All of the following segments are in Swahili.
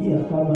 kusikia kama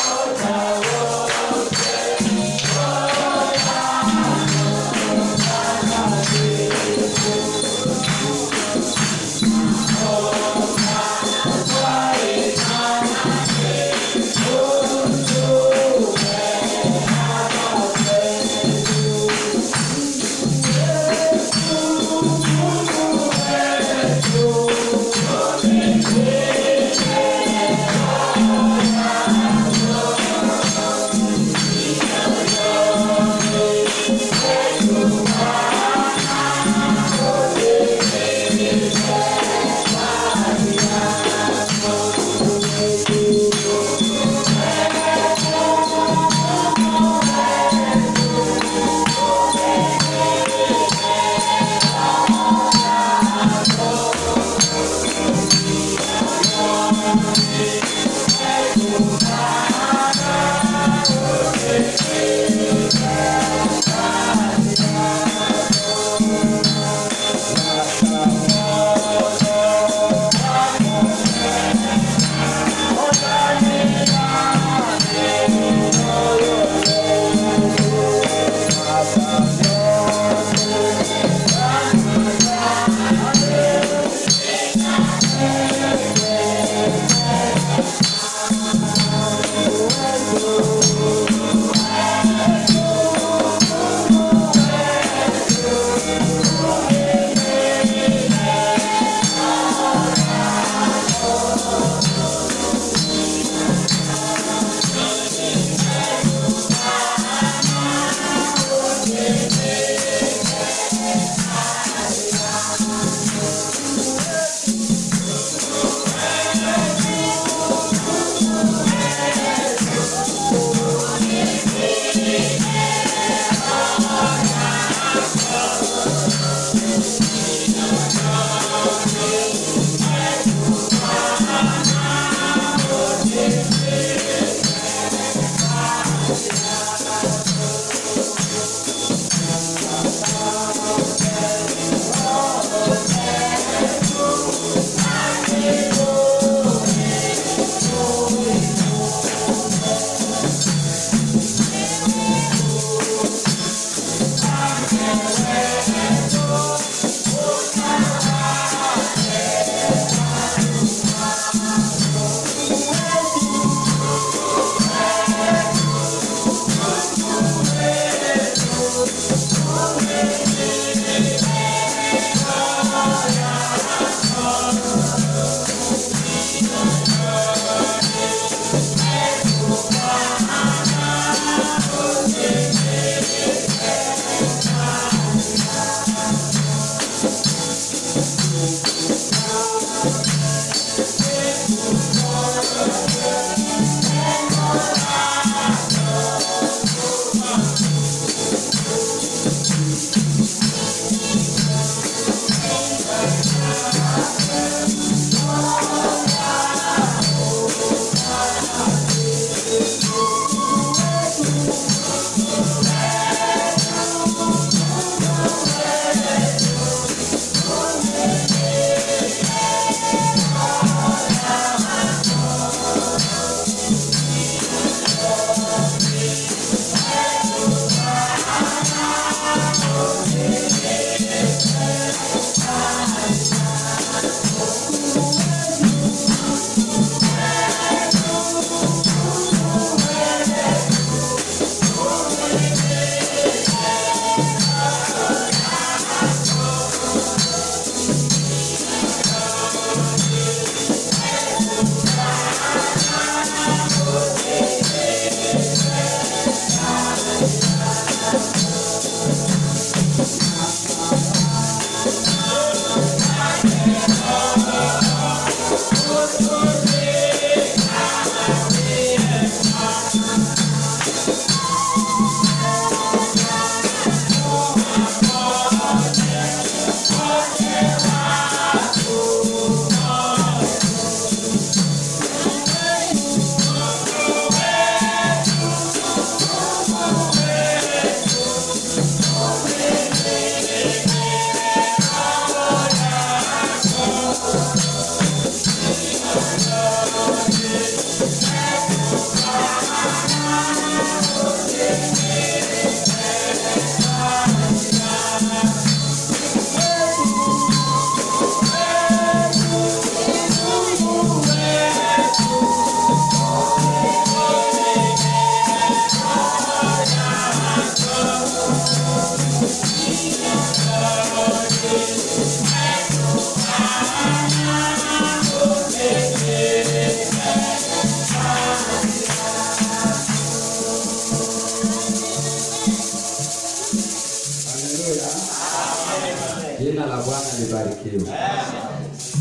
asifiwe.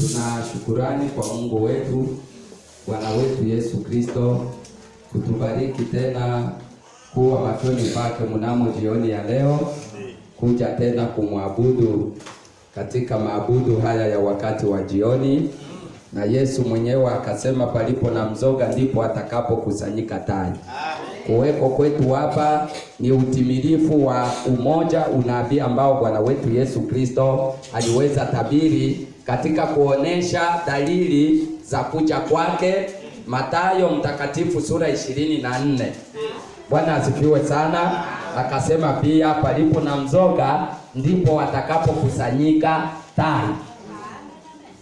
Tuna shukurani kwa Mungu wetu, Bwana wetu Yesu Kristo, kutubariki tena kuwa machoni pake mnamo jioni ya leo, kuja tena kumwabudu katika maabudu haya ya wakati wa jioni. Na Yesu mwenyewe akasema palipo na mzoga ndipo atakapokusanyika tai. Kuweko kwetu hapa ni utimilifu wa umoja, unabii ambao Bwana wetu Yesu Kristo aliweza tabiri katika kuonesha dalili za kuja kwake. Mathayo mtakatifu sura 24. Bwana asifiwe sana. Akasema pia palipo na mzoga ndipo watakapokusanyika tai.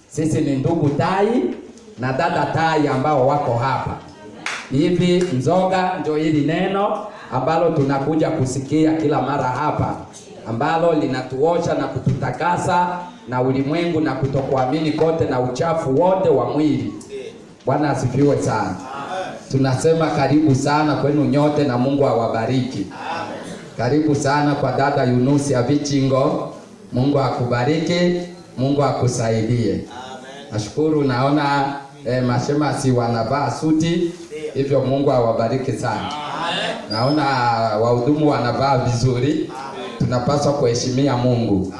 Sisi ni ndugu tai na dada tai ambao wako hapa. Hivi mzoga ndio hili neno ambalo tunakuja kusikia kila mara hapa, ambalo linatuosha na kututakasa na ulimwengu na kutokuamini kote na uchafu wote wa mwili. Bwana asifiwe sana. Tunasema karibu sana kwenu nyote na Mungu awabariki. Karibu sana kwa dada Yunusi Abichingo. Mungu akubariki, Mungu akusaidie. Nashukuru naona mashemasi wanavaa suti, hivyo Mungu awabariki sana. Naona wahudumu wanavaa vizuri. Tunapaswa kuheshimia Mungu.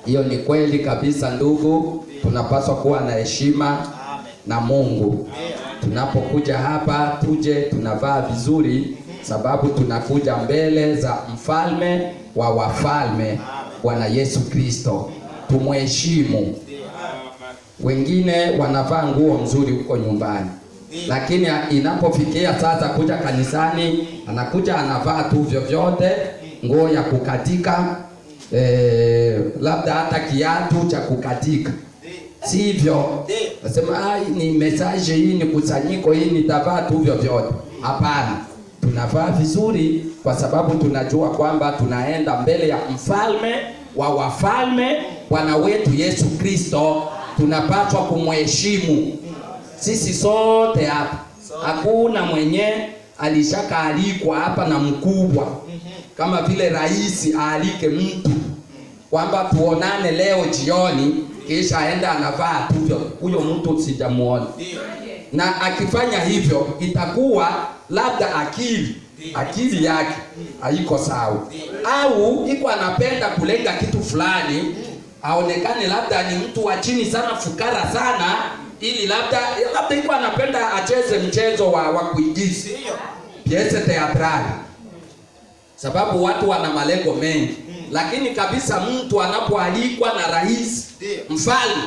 Hiyo ni kweli kabisa ndugu, tunapaswa kuwa na heshima na Mungu. Tunapokuja hapa tuje tunavaa vizuri, sababu tunakuja mbele za mfalme wa wafalme, Bwana Yesu Kristo. Tumheshimu. Wengine wanavaa nguo nzuri huko nyumbani, lakini inapofikia sasa kuja kanisani, anakuja anavaa tu vyovyote, nguo ya kukatika, labda hata kiatu cha kukatika. Sivyo. Nasema ni message hii, ni kusanyiko hii, nitavaa tu vyovyote. Hapana. Tunavaa vizuri kwa sababu tunajua kwamba tunaenda mbele ya mfalme wa wafalme, Bwana wetu Yesu Kristo. Tunapaswa kumheshimu. Sisi sote hapa, hakuna mwenye alishakaalikwa hapa na mkubwa kama vile rais aalike mtu kwamba tuonane leo jioni, kisha aenda anavaa tu. Huyo mtu sijamuona. Na akifanya hivyo itakuwa labda akili yake haiko sawa, au iko anapenda kulenga kitu fulani, aonekane labda ni mtu wa chini sana, fukara sana, ili labda iko anapenda acheze mchezo wa kuigiza, piece teatrali, sababu watu wana malengo mengi. Lakini kabisa mtu anapoalikwa na rais, mfalme,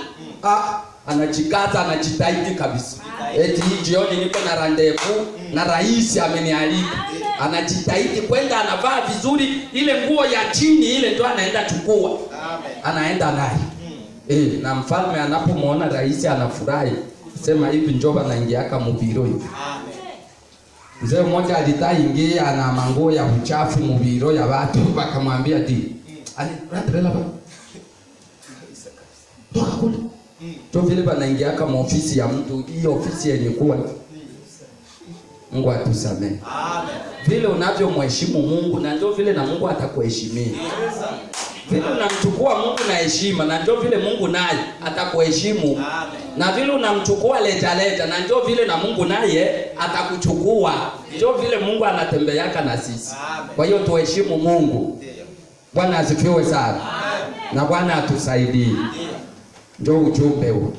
anajikaza, anajitahidi kabisa. Eti jioni niko na rendezvous na rais amenialika. Anajitahidi kwenda, anavaa vizuri, ile nguo ya chini ile ndio anaenda chukua. Anaenda naye. Na mfalme anapomuona rais anafurahi. Sema hivi njoo anaingiaka mubiro hivi. Mzee mmoja alitaingia na manguo ya uchafu mubiro ya watu, wakamwambia Ratrela ba. Toka kule. Ndio vile banaingia kama ofisi ya mtu, hiyo ofisi yenye kuwa. Mungu atusamee. Amen. Vile unavyomheshimu Mungu na ndio vile na Mungu atakuheshimia. Vile unamchukua Mungu na heshima na ndio vile Mungu naye atakuheshimu. Na vile unamchukua leta na ndio vile na Mungu naye atakuchukua. Ndio vile Mungu anatembeaka na sisi. Kwa hiyo tuheshimu Mungu. Bwana asifiwe sana. Na Bwana atusaidie. Ndio ujumbe huu.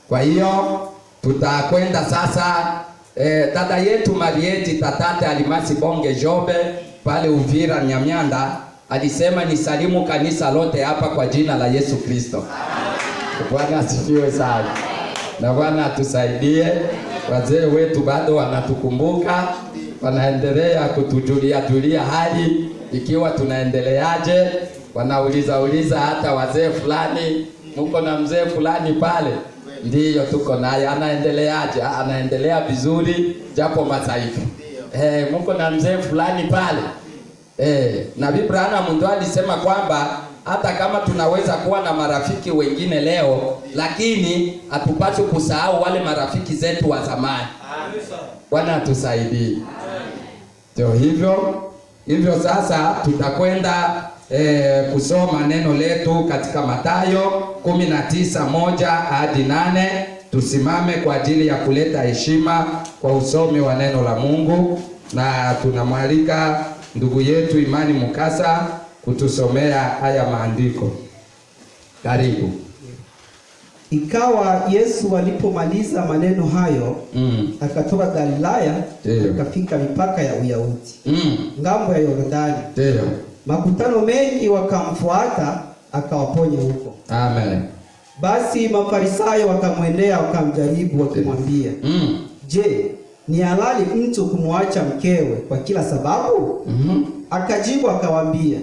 Kwa hiyo tutakwenda sasa. Dada yetu Marieti Tatate Alimasi Bonge Jobe pale Uvira Nyamyanda alisema nisalimu kanisa lote hapa kwa jina la Yesu Kristo. Bwana asifiwe sana. Na Bwana atusaidie. Wazee wetu bado wanatukumbuka, wanaendelea kutujulia hali ikiwa tunaendeleaje. Wanauliza hata wazee fulani, mko na mzee fulani pale? Ndiyo tuko naye. Anaendeleaje? Anaendelea vizuri japo madhaifu. Mko na mzee fulani pale? Nabii Branham ndo alisema kwamba hata kama tunaweza kuwa na marafiki wengine leo, lakini hatupaswi kusahau wale marafiki zetu wa zamani. Bwana atusaidie. Ndio hivyo sasa tutakwenda kusoma neno letu katika Mathayo 19:1 hadi 8. Tusimame kwa ajili ya kuleta heshima kwa usomi wa neno la Mungu, na tunamwalika ndugu yetu Imani Mukasa kutusomea haya maandiko. Karibu. Ikawa Yesu alipomaliza maneno hayo, akatoka Galilaya, akafika mipaka ya Uyahudi, ngambo ya Yordani. Makutano mengi wakamfuata, akawaponya huko. Amen. Basi Mafarisayo wakamwendea, wakamjaribu wakimwambia, Je, ni halali mtu kumwacha mkewe kwa kila sababu? Akajibu akawaambia,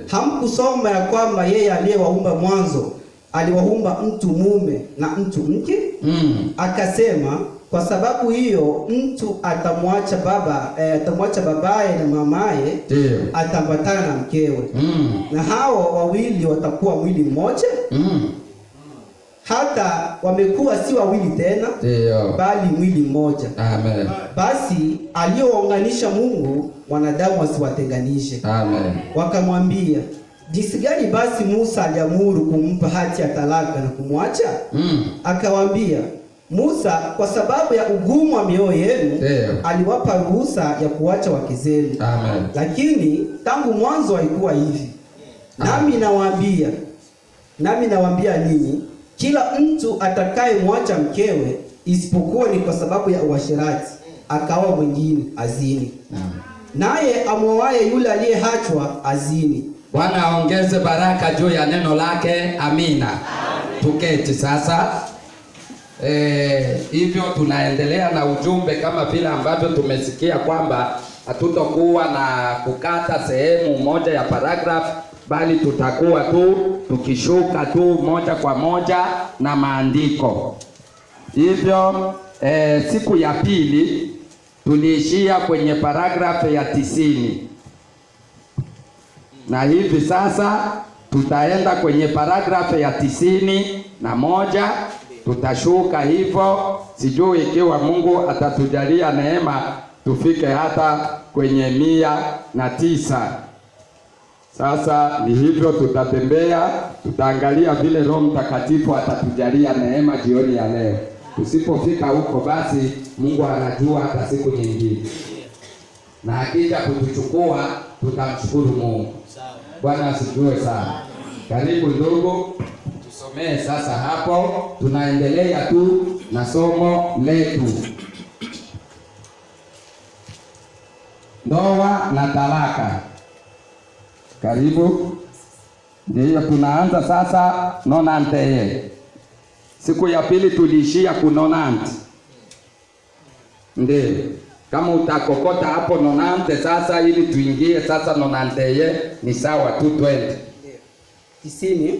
hamkusoma ya kwamba yeye aliyewaumba mwanzo aliwaumba mtu mume na mtu mke? Akasema, kwa sababu hiyo mtu atamwacha babaye na mamaye, atambatana na mkewe, na hao wawili watakuwa mwili mmoja. Hata wamekuwa si wawili tena, bali mwili mmoja. Amen. Basi aliyowaunganisha Mungu, wanadamu wasiwatenganishe. Amen. Wakamwambia, jinsi gani basi Musa aliamuru kumpa hati ya talaka na kumwacha? Akawaambia, Musa kwa sababu ya ugumu wa mioyo yenu aliwapa ruhusa ya kuacha wake zenu. Lakini tangu mwanzo haikuwa hivi. Nami nawaambia ninyi, kila mtu atakayemwacha mkewe, isipokuwa ni kwa sababu ya uasherati, akaoa mwingine, azini. Naye amwoaye yule aliyeachwa, azini. Bwana aongeze baraka juu ya neno lake. Amina. Tuketi sasa. Hivyo tunaendelea na ujumbe kama vile ambavyo tumesikia kwamba hatutakuwa na kukata sehemu moja ya paragraph, bali tutakuwa tu tukishuka tu moja kwa moja na maandiko. Hivyo siku ya pili tuliishia kwenye paragraph ya 90. Na hivi sasa tutaenda kwenye paragrafu ya 91. Tutashuka hivyo, sijui ikiwa Mungu atatujalia neema tufike hata kwenye 109. Sasa ni hivyo, tutatembea, tutaangalia vile Roho Mtakatifu atatujalia neema jioni ya leo. Tusipofika huko, basi Mungu anajua hata siku nyingine, na akija kutuchukua tutamshukuru Mungu. Bwana asifiwe sana. Karibu ndugu, tusomee sasa hapo. Tunaendelea tu na somo letu, ndoa na talaka. Karibu. Ndiyo tunaanza sasa nonante. Siku ya pili tuliishia kunonante. Ndiyo. Kama utakokota hapo nonante sasa, ili tuingie sasa nonante ni sawa tu 20. 90.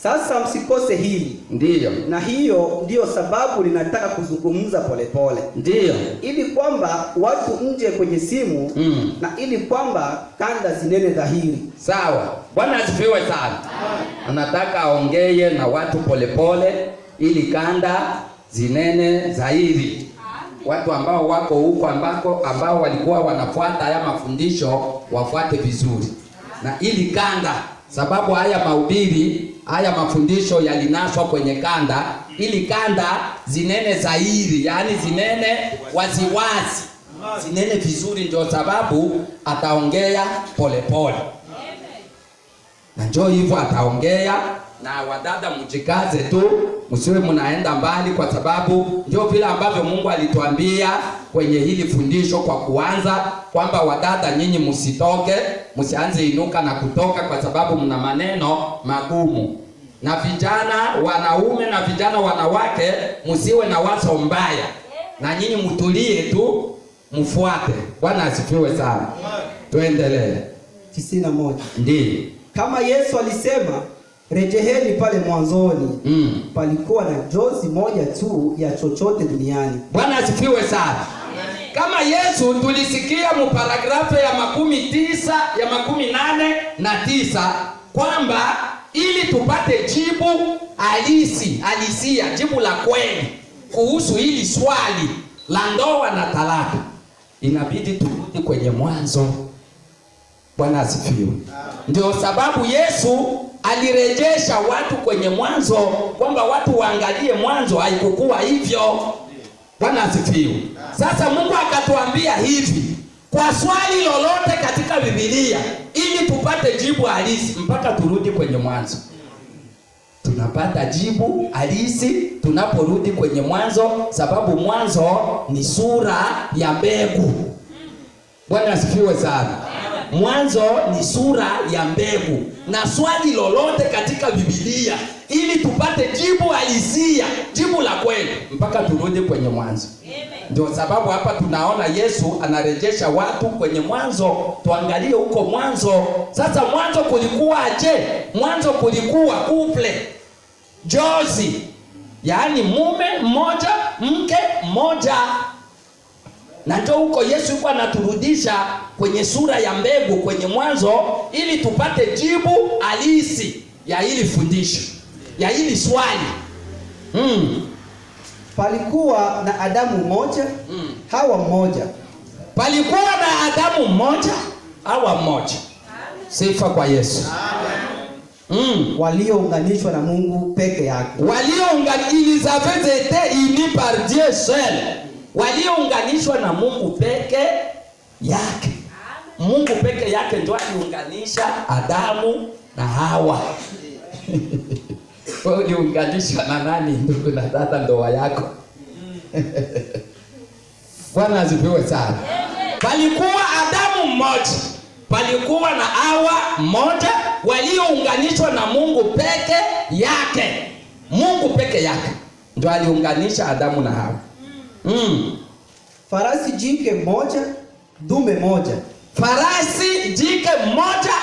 Sasa msikose hili. Ndiyo. Na hiyo ndiyo sababu ninataka kuzungumza polepole. Ndiyo. Ili kwamba watu nje kwenye simu, na ili kwamba kanda zinene dhahiri. Sawa. Bwana asifiwe sana. Anataka aongee na watu polepole ili kanda zinene dhahiri. Watu ambao wako huko ambao walikuwa wanafuata haya mafundisho wafuate vizuri. Na ili kanda, sababu haya mahubiri, haya mafundisho yalinaswa kwenye kanda, ili kanda zinene zaidi, yani zinene waziwazi, zinene vizuri, ndio sababu ataongea polepole. Na njoo hivyo ataongea, na wadada mjikaze tu, msiwe mnaenda mbali, kwa sababu ndio vile ambavyo Mungu alituambia kwenye hili fundisho kwa kuanza, kwamba wadada nyinyi msitoke, msianze inuka na kutoka, kwa sababu mna maneno magumu. Na vijana wanaume na vijana wanawake, msiwe na wazo mbaya, na nyinyi mtulie tu mfuate. Bwana asifiwe sana. Tuendelee. 91. Ndiyo. Kama Yesu alisema, rejeheni pale mwanzoni, palikuwa na jozi moja tu ya chochote duniani. Bwana asifiwe sana. Kama Yesu tulisikia mparagrafu ya 89 kwamba ili tupate jibu halisia, jibu la kweli kuhusu hili swali la ndoa na talaka, inabidi turudi kwenye mwanzo. Bwana asifiwe. Ndio sababu Yesu alirejesha watu kwenye mwanzo, kwamba watu waangalie mwanzo, haikukuwa hivyo. Bwana asifiwe. Sasa Mungu akatuambia hivi, kwa swali lolote katika Biblia, ili tupate jibu halisi, mpaka turudi kwenye mwanzo. Tunapata jibu halisi tunaporudi kwenye mwanzo, sababu mwanzo ni sura ya mbegu. Bwana asifiwe sana. Mwanzo ni sura ya mbegu, na swali lolote katika Biblia, ili tupate jibu halisia, jibu la kweli, mpaka turudi kwenye mwanzo. Ndio sababu hapa tunaona Yesu anarejesha watu kwenye mwanzo. Tuangalie huko mwanzo. Sasa mwanzo kulikuwa aje? Mwanzo kulikuwa couple, jozi, yaani mume mmoja, mke mmoja. Na ndio huko Yesu yuko anaturudisha kwenye sura ya mbegu, kwenye mwanzo, ili tupate jibu halisi ya hili fundisho, ya hili swali. Palikuwa na Adamu mmoja, Hawa mmoja. Palikuwa na Adamu mmoja, Hawa mmoja. Sifa kwa Yesu. Waliounganishwa na Mungu peke yake. Ils avaient été unis par Dieu seul. Waliounganishwa na Mungu peke yake. Mungu peke yake ndio aliunganisha Adamu na Hawa. Wewe uliunganishwa na nani, ndugu na dada, ndoa yako? Bwana asifiwe sana. Palikuwa Adamu mmoja, palikuwa na Hawa mmoja, waliounganishwa na Mungu peke yake. Mungu peke yake ndio aliunganisha Adamu na Hawa. Farasi jike mmoja, dume moja. Farasi jike mmoja,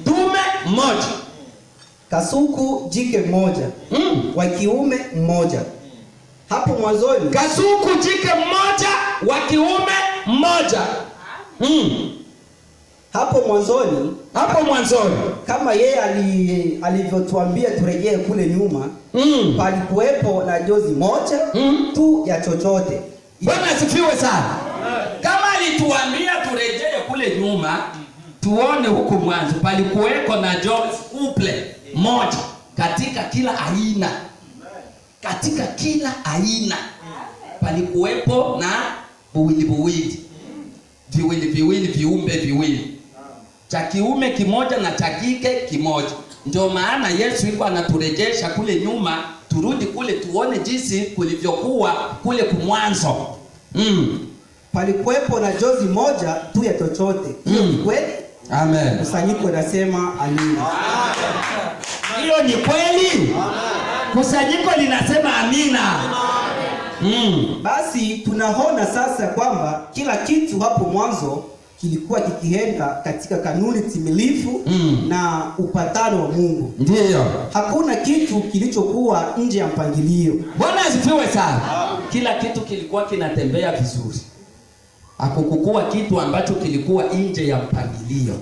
dume mmoja. Kasuku jike mmoja, wa kiume mmoja. Hapo mwanzoni. Kasuku jike mmoja, wa kiume mmoja. Hapo mwanzoni, kama yeye alivyotuambia turejee kule nyuma, palikuwepo na jozi moja tu ya chochote. Bwana asifiwe sana. Kama alituambia turejee kule nyuma, tuone huku mwanzo, palikuwepo na jozi couple moja katika kila aina. Katika kila aina palikuwepo na viwili, viumbe viwili, cha kiume kimoja na cha kike kimoja. Ndio maana Yesu yuko anaturejesha kule nyuma, turudi kule tuone jinsi kulivyokuwa kule kumwanzo. Palikuwepo na jozi moja tu ya chochote. Kweli? Amen. Kusanyiko nasema amina. Hiyo ni kweli? Kusanyiko linasema amina. Basi tunaona sasa kwamba kila kitu hapo mwanzo kilikuwa kikienda katika kanuni timilifu na upatano wa Mungu. Ndiyo. Hakuna kitu kilichokuwa nje ya mpangilio. Bwana asifiwe sana. Kila kitu kilikuwa kinatembea vizuri. Hakukuwa kitu ambacho kilikuwa nje ya mpangilio.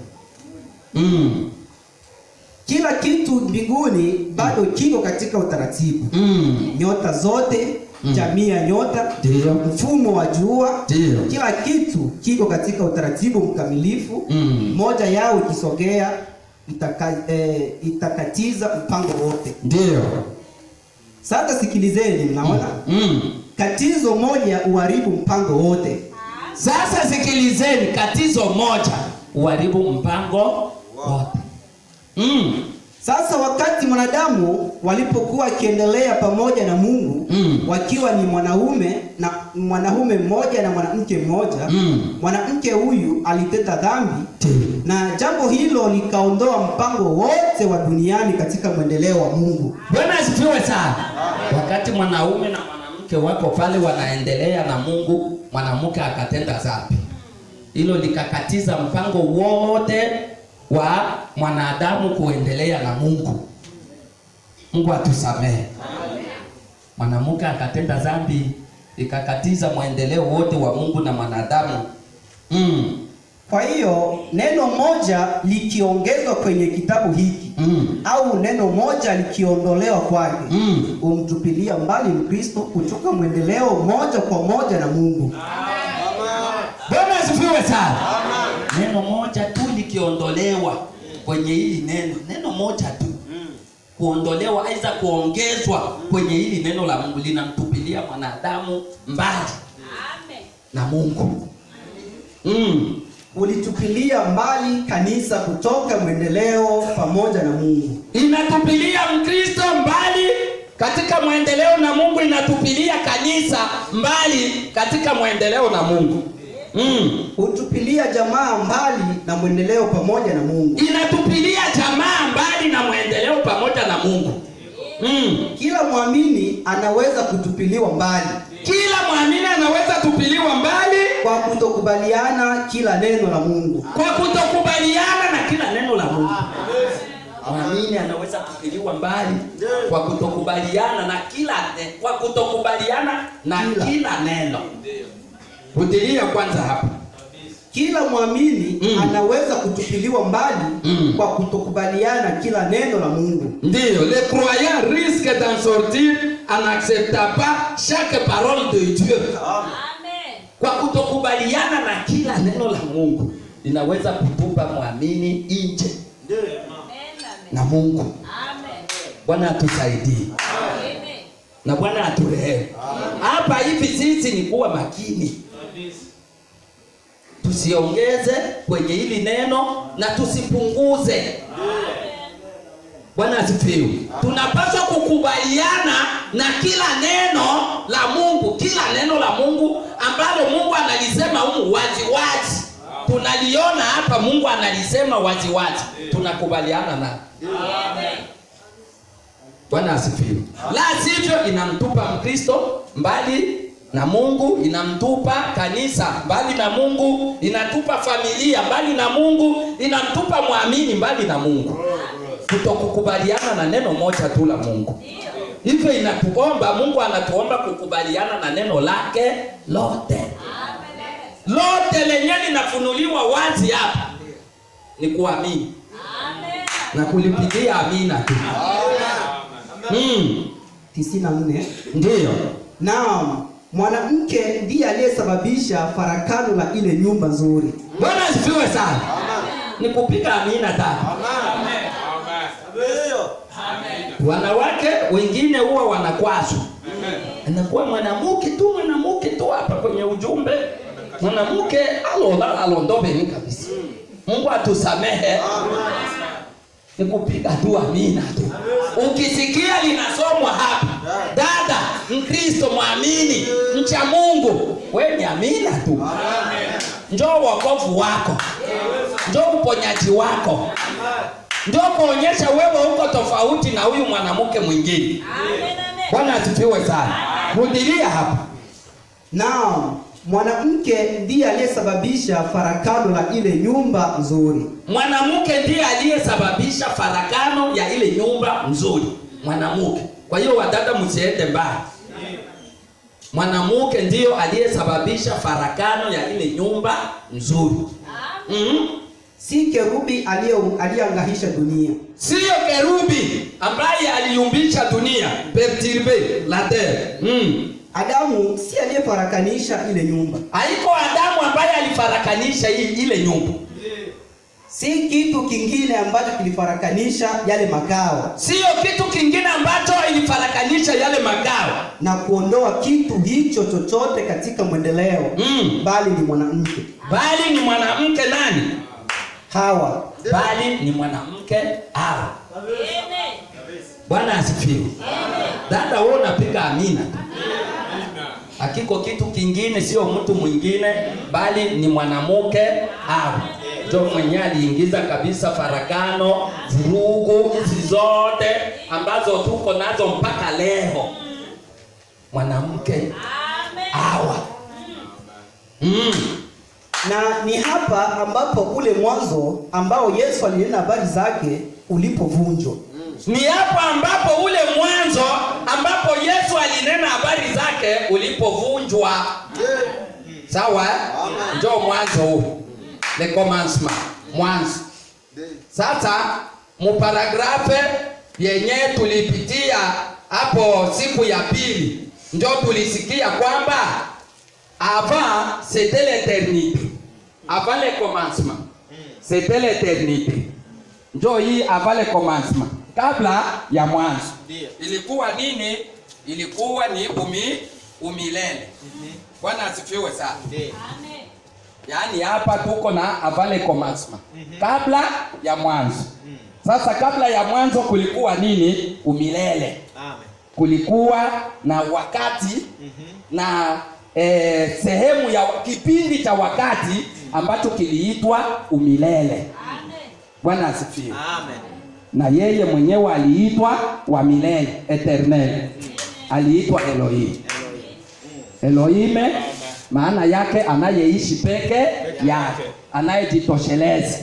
Kila kitu mbinguni bado kiko katika utaratibu. Nyota zote, jamii ya nyota, mfumo wa jua, kila kitu kiko katika utaratibu mkamilifu. Moja yao ikisogea itakatiza mpango wote. Ndio. Sasa sikilizeni, mnaona? Katizo moja uharibu mpango wote. Sasa sikilizeni, katizo moja uharibu mpango wote. Sasa wakati mwanadamu walipokuwa wakiendelea pamoja na Mungu, wakiwa ni mwanaume mmoja na mwanamke mmoja, mwanamke huyu alitenda dhambi, na jambo hilo likaondoa mpango wote wa duniani katika mwendeleo wa Mungu. Bwana asifiwe sana. Wakati mwanaume na mwanamke wako pale wanaendelea na Mungu, mwanamke akatenda dhambi, hilo likakatiza mpango wote wa mwanadamu kuendelea na Mungu. Mungu atusamehe. Mwanamke akatenda dhambi, ikakatiza mwendeleo wote wa Mungu na mwanadamu. Kwa hiyo neno moja likiongezwa kwenye kitabu hiki, au neno moja likiondolewa kwake, umtupilia mbali Mkristo kutoka mwendeleo moja kwa moja na Mungu. Bwana asifiwe sana. Neno moja tu likiondolewa kwenye hili neno moja tu, kuondolewa aidha kuongezwa kwenye hili neno la Mungu, linamtupilia mwanadamu mbali na Mungu. Ulitupilia mbali kanisa kutoka mwendeleo pamoja na Mungu. Inatupilia Mkristo mbali katika mwendeleo na Mungu, inatupilia kanisa mbali katika mwendeleo na Mungu. Utupilia jamaa mbali na mwendeleo pamoja na Mungu. Inatupilia jamaa mbali na mwendeleo pamoja na Mungu. Kila mwamini anaweza kutupiliwa mbali. Kila mwamini anaweza tupiliwa mbali kwa kutokubaliana kila neno la Mungu. Kwa kutokubaliana na kila neno la Mungu. Mwamini anaweza kutupiliwa mbali kwa kutokubaliana na kila neno. Rudilia kwanza hapa. Kila mwamini anaweza kutupiliwa mbali kwa kutokubaliana kila neno la Mungu. Ndiyo, les croyants risquent d'en sortir en n'acceptant pas chaque parole de Dieu. Amen. Kwa kutokubaliana na kila neno la Mungu, linaweza kutupa mwamini nje na Mungu. Amen. Bwana atusaidie. Amen. Na Bwana aturehemu. Hapa hivi sisi ni kuwa makini. Tusiongeze kwenye hili neno na tusipunguze. Bwana asifiwe. Tunapaswa kukubaliana na kila neno la Mungu, kila neno la Mungu ambalo Mungu analisema humu wazi wazi. Tunaliona hapa Mungu analisema wazi wazi. Tunakubaliana na. Amen. Bwana asifiwe. La sivyo inamtupa Mkristo mbali na Mungu, inamtupa kanisa mbali na Mungu, inatupa familia mbali na Mungu, inamtupa mwamini mbali na Mungu. Kutokukubaliana na neno moja tu la Mungu. Hivyo inatuomba, Mungu anatuomba kukubaliana na neno lake lote. Lote lenye linafunuliwa wazi hapa ni kuamini. Na kulipigia amina tu. 94. Ndiyo. Naam, mwanamke ndiye aliyesababisha farakano la ile nyumba nzuri. Bwana asifiwe sana. Ni kupiga amina tano. Wanawake wengine huwa wanakwazwa. Anakuwa mwanamke tu hapa kwenye ujumbe. Mwanamke alondobe ni kabisa. Mungu atusamehe. Ni kupiga tu amina tu. Ukisikia linasomwa hapa, dada Mkristo mwamini, mcha Mungu, wewe ni amina tu. Njoo wokovu wako. Njoo uponyaji wako. Njoo kuonyesha wewe uko tofauti na huyu mwanamke mwingine. Bwana asifiwe sana. Rudilia hapa. Naam, mwanamke ndiye aliyesababisha farakano la ile nyumba nzuri. Mwanamke ndiye aliyesababisha farakano ya ile nyumba nzuri. Mwanamke. Kwa hiyo wadada msiende mbali. Mwanamke ndiyo aliyesababisha farakano ya ile nyumba nzuri. Si kerubi aliyeangahisha dunia. Sio kerubi ambaye aliumbisha dunia, perturbe la terre. Adamu si aliyefarakanisha ile nyumba. Haiko Adamu ambaye alifarakanisha ile nyumba. Si kitu kingine ambacho kilifarakanisha yale makao. Sio kitu kingine ambacho ilifarakanisha yale makao na kuondoa kitu hicho chochote katika mwendeleo. Bali ni mwanamke. Bali ni mwanamke nani? Hawa. Bali ni mwanamke Hawa. Amen. Bwana asifiwe. Amen. Dada wewe unapiga amina. Hakiko kitu kingine, sio mtu mwingine, bali ni mwanamke Hawa. Ndio mwenye aliingiza kabisa farakano, vurugu hizi zote ambazo tuko nazo mpaka leo. Mwanamke Hawa. Na ni hapa ambapo ule mwanzo ambao Yesu alinena habari zake ulipovunjwa. Ni hapa ambapo ule mwanzo ambapo Yesu alinena habari zake ulipovunjwa. Sawa? Ndio mwanzo huu. Le commencement. Mwanzo. Sasa mparagrafe yenye tulipitia hapo siku ya pili ndio tulisikia kwamba avant c'était l'éternité. Avant le commencement, C'était l'éternité. Ndio hii avant le commencement. Kabla ya mwanzo. Ilikuwa nini? Ilikuwa ni umilele. Bwana asifiwe sana. Amen. Yaani hapa tuko na avant le commencement. Kabla ya mwanzo. Sasa kabla ya mwanzo kulikuwa nini? Umilele. Amen. Kulikuwa na wakati na sehemu ya kipindi cha wakati ambacho kiliitwa umilele. Amen. Bwana asifiwe. Amen. Na yeye mwenyewe aliitwa wa milele, eternel. Aliitwa Elohim. Elohim maana yake anayeishi peke yake, anayejitosheleza.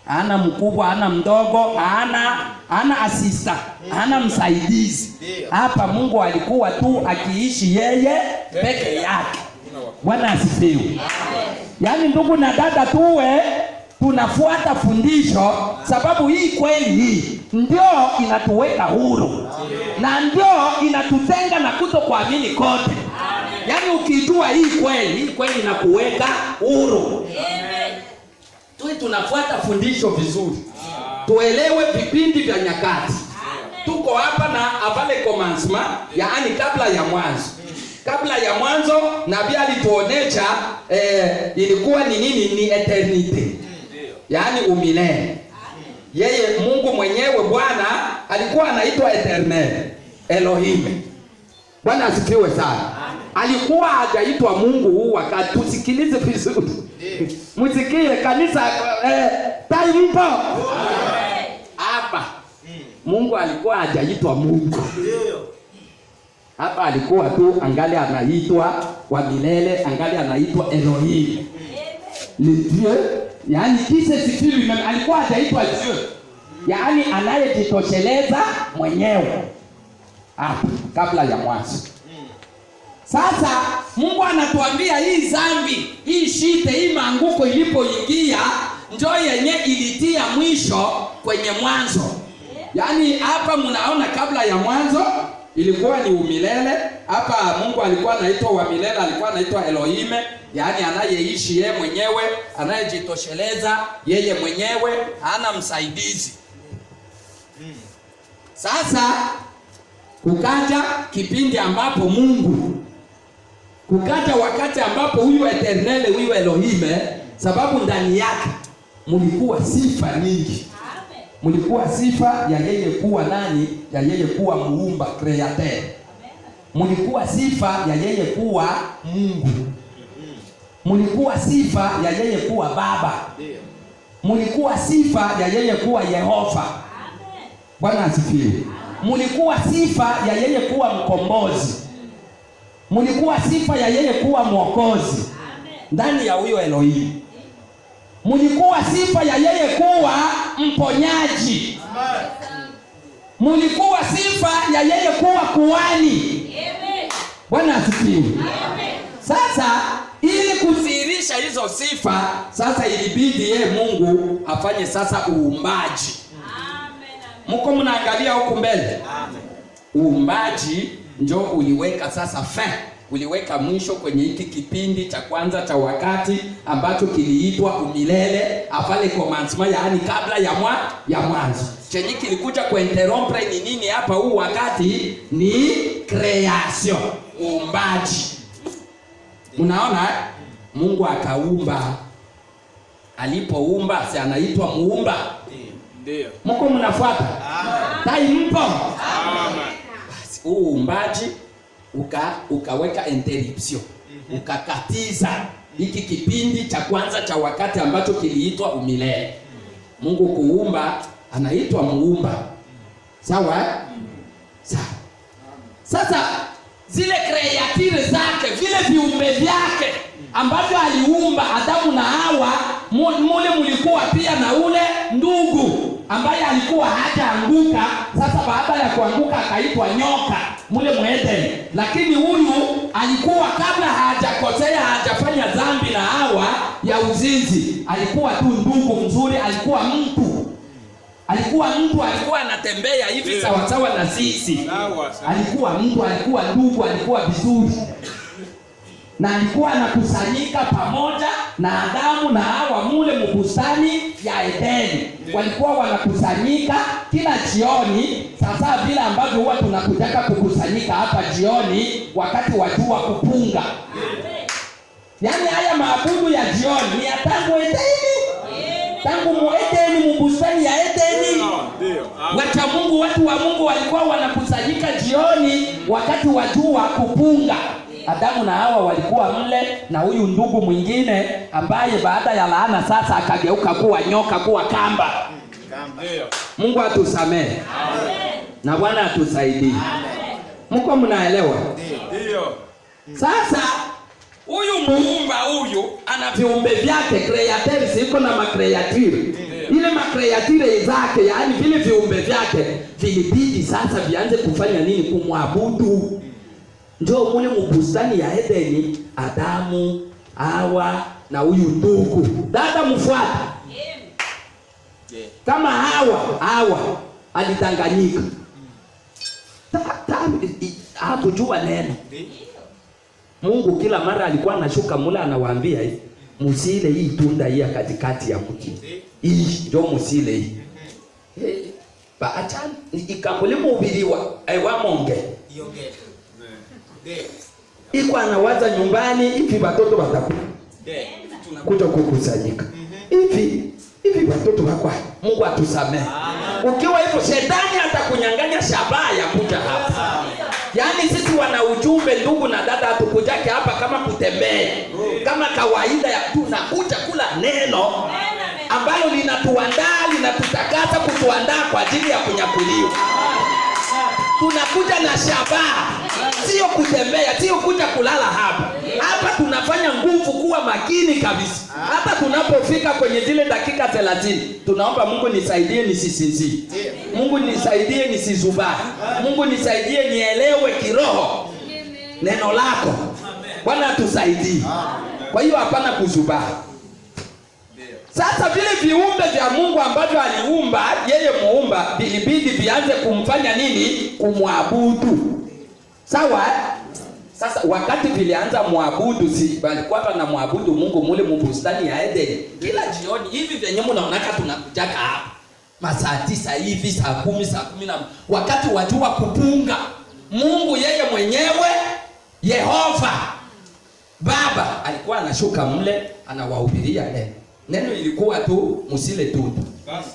Ana mkubwa, ana mdogo, ana asista, ana msaidizi. Hapa Mungu alikuwa tu akiishi yeye peke yake. Bwana asifiwe. Yaani ndugu na dada, tuwe tunafuata fundisho, sababu hii kweli hii ndio inatuweka huru na ndio inatutenga na kutokuamini kote. Yaani ukijua hii kweli inakuweka huru. Tuwe tunafuata fundisho vizuri. Tuelewe vipindi vya nyakati. Tuko hapa na avant le commencement, yaani kabla ya mwanzo. Kabla ya mwanzo nabii alituonesha ilikuwa ni nini? Ni eternity. Yaani umilele. Yeye Mungu mwenyewe Bwana alikuwa anaitwa Eternel, Elohim. Bwana asifiwe sana. Alikuwa hajaitwa Mungu huu wakati. Tusikilize vizuri. Msikie kanisa taimpo. Hapa Mungu alikuwa hajaitwa Mungu. Hapa alikuwa tu angali anaitwa wa milele, angali anaitwa Elohim. Le Dieu, yaani kise sifiru, alikuwa hajaitwa Dieu. Yaani anayejitosheleza mwenyewe. Hapa kabla ya mwanzo. Sasa Mungu anatuambia hii dhambi, hii shite, hii maanguko ilipoingia ndio yenye ilitia mwisho kwenye mwanzo. Yaani hapa mnaona kabla ya mwanzo ilikuwa ni umilele. Hapa Mungu alikuwa anaitwa wa milele, alikuwa anaitwa Elohim, yaani anayeishi yeye mwenyewe, anayejitosheleza yeye mwenyewe, hana msaidizi. Sasa kukaja kipindi ambapo kukaja wakati ambapo huyu Eternel, huyu Elohim, sababu ndani yake mlikuwa sifa nyingi. Mlikuwa sifa ya yeye kuwa nani? Ya yeye kuwa muumba, creator. Mlikuwa sifa ya yeye kuwa Mungu. Mlikuwa sifa ya yeye kuwa Baba. Mlikuwa sifa ya yeye kuwa Yehova. Bwana asifiwe. Mlikuwa sifa ya yeye kuwa mkombozi. Mlikuwa sifa ya yeye kuwa mwokozi ndani ya huyo Elohim. Mlikuwa sifa ya yeye kuwa mponyaji. Mlikuwa sifa ya yeye kuwa kuhani. Bwana asifiwe. Sasa ili kudhihirisha hizo sifa, sasa ilibidi yeye Mungu afanye sasa uumbaji. Mko mnaangalia huku mbele. Uumbaji ndio uliweka sasa uliweka mwisho kwenye hiki kipindi cha kwanza cha wakati ambacho kiliitwa umilele, avant le commencement, yaani kabla ya mwanzo. Chenye kilikuja kuinterrompre ni nini hapa? Huu wakati ni creation, uumbaji. Unaona Mungu akaumba. Alipoumba si anaitwa muumba? Ndio. Mko mnafuata? Taimpo. Basi uumbaji ukaweka interruption. Ukakatiza hiki kipindi cha kwanza cha wakati ambacho kiliitwa umilele. Mungu kuumba anaitwa muumba. Sawa? Sawa. Sasa zile creature zake, vile viumbe vyake ambavyo aliumba Adamu na Hawa, mule mlikuwa pia na ule ndugu ambaye alikuwa hajaanguka. Sasa baada ya kuanguka akaitwa nyoka mule Edeni. Lakini huyu alikuwa kabla hajakosea, hajafanya dhambi na Hawa ya uzinzi, alikuwa tu ndugu mzuri, alikuwa mtu. Alikuwa anatembea hivi sawa sawa na sisi. Alikuwa mtu, alikuwa ndugu, alikuwa vizuri. na alikuwa anakusanyika pamoja na Adamu na Hawa mule mbustani ya Edeni. Walikuwa wanakusanyika kila jioni, sasa vile ambavyo huwa tunakutaka kukusanyika hapa jioni wakati wa jua kupunga. Yaani haya maabudu ya jioni ni ya tangu Edeni. Tangu Edeni, mbustani ya Edeni. Wacha Mungu, watu wa Mungu walikuwa wanakusanyika jioni wakati wa jua kupunga. Adamu na Hawa walikuwa mle na huyu ndugu mwingine ambaye baada ya laana sasa akageuka kuwa nyoka, kuwa kamba. Mungu atusamehe. Na Bwana atusaidie. Mko mnaelewa? Ndio. Sasa huyu muumba huyu ana viumbe vyake, creator, siko na makreatire. Ile makreatire zake, yaani vile viumbe vyake vilibidi sasa vianze kufanya nini? Kumwabudu. Njoo mule mbustani ya Edeni, Adamu, Hawa na huyu ndugu. Dada mfuata. Kama Hawa alidanganyika. Hakujua neno. Mungu kila mara alikuwa anashuka mule anawaambia hivi, msile hii tunda hii katikati ya mti. Hii ndio msile hii. Baacha ikambule mubiriwa aiwa monge. Iko anawaza nyumbani hivi watoto watakuwa. Tunakuja kukusanyika. Hivi watoto wako. Mungu atusamehe. Ukiwa hivyo shetani atakunyang'anya shabaha ya kuja hapa. Yaani sisi wana ujumbe, ndugu na dada, hatukujake hapa kama kutembea. Kama kawaida ya tunakuja kula neno ambalo linatuandaa, linatutakasa, kutuandaa kwa ajili ya kunyakuliwa. Tunakuja na shabaha, sio kutembea, sio kuja kulala hapa. Hapa tunafanya nguvu kuwa makini kabisa. Hata tunapofika kwenye zile dakika 30, tunaomba Mungu nisaidie nisisinzie. Mungu nisaidie nisizubaa. Mungu nisaidie nielewe kiroho neno lako. Bwana atusaidie. Kwa hiyo hapana kuzubaa. Sasa vile viumbe vya Mungu ambavyo aliumba yeye muumba, vilibidi vianze kumfanya nini? Kumwabudu. Sawa? Sasa wakati vilianza muabudu, si walikuwa wanamwabudu Mungu mule mbustani ya Edeni. Kila jioni hivi vyenye mnaonaka tunakujaka hapa. Masaa 9 hivi, saa 10, saa 10 wakati wa jua kupunga. Mungu yeye mwenyewe, Yehova Baba alikuwa anashuka mle anawahubiria neno. Neno ilikuwa tu msile tu. Basi.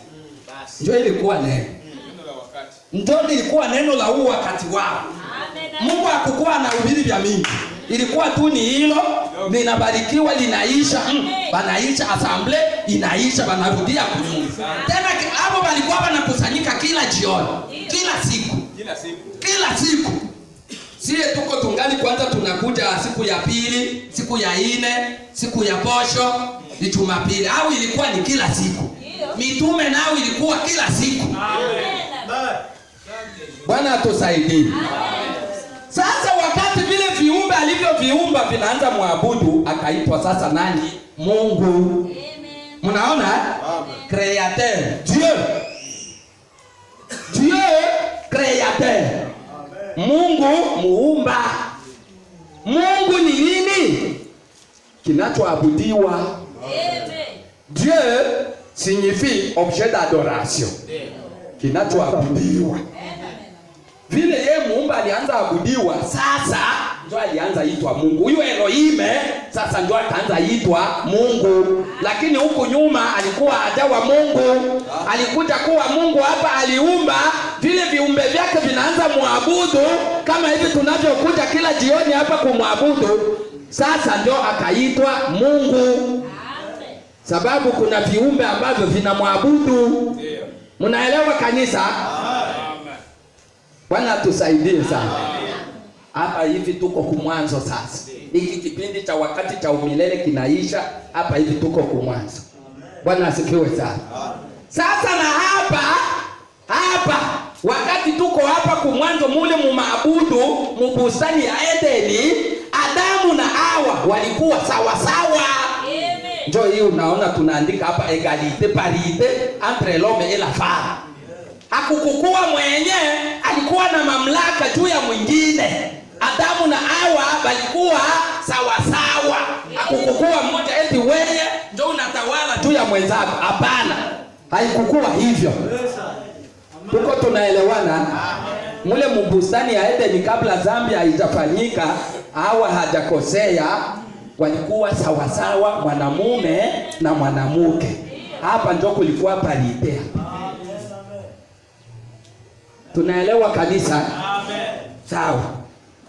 Ndio ilikuwa neno. Ndio ilikuwa neno la huu wakati wao. Mungu hakukuwa anahubiri vya mingi. Ilikuwa tu ni hilo, linabarikiwa, linaisha, banaisha assembly, inaisha, banarudia kunyumba. Tena hapo walikuwa wanakusanyika kila jioni, kila siku. Sie tuko tungali kwanza tunakuja siku ya pili, siku ya 4, siku ya posho, ni Jumapili. Au ilikuwa ni kila siku. Mitume nao ilikuwa kila siku. Amen. Bwana atusaidie. Sasa wakati vile viumbe alivyoviumba vinaanza muabudu, akaitwa sasa nani? Mungu. Mnaona? Créateur. Dieu créateur. Mungu muumba. Mungu ni nini? Kinachoabudiwa. Dieu signifie objet d'adoration. Kinachoabudiwa. Vile yeye muumba alianza abudiwa, sasa ndio alianza itwa Mungu. Huyo Elohime sasa ndio akaanza itwa Mungu. Lakini huku nyuma alikuwa hajawa Mungu. Alikuja kuwa Mungu hapa, aliumba vile viumbe vyake vinaanza muabudu kama hivi tunavyokuja kila jioni hapa kumwabudu. Sasa ndio akaitwa Mungu. Sababu kuna viumbe ambavyo vinamwabudu. Mnaelewa kanisa? Bwana tusaidie sana. Hapa hivi tuko kumwanzo sasa. Hiki kipindi cha wakati cha umilele kinaisha, hapa hivi tuko kumwanzo. Bwana asifiwe sana. Sasa na hapa wakati tuko hapa kumwanzo mule mumaabudu mbustani ya Edeni, Adamu na Hawa walikuwa sawa sawa. Njoo hii unaona tunaandika hapa égalité, parité entre l'homme et la femme. Hakukukua mwenye alikuwa na mamlaka juu ya mwingine. Adamu na Hawa walikuwa sawa sawa. Hakukuwa mmoja eti wewe ndio unatawala juu ya mwenzako. Hapana. Haikukuwa hivyo. Tuko tunaelewana? Mule mbustani ya Edeni kabla dhambi haijafanyika au hajakosea, walikuwa sawasawa mwanamume na mwanamke. Hapa ndio kulikuwa palitea. Tunaelewa kanisa? Amen. Sawa.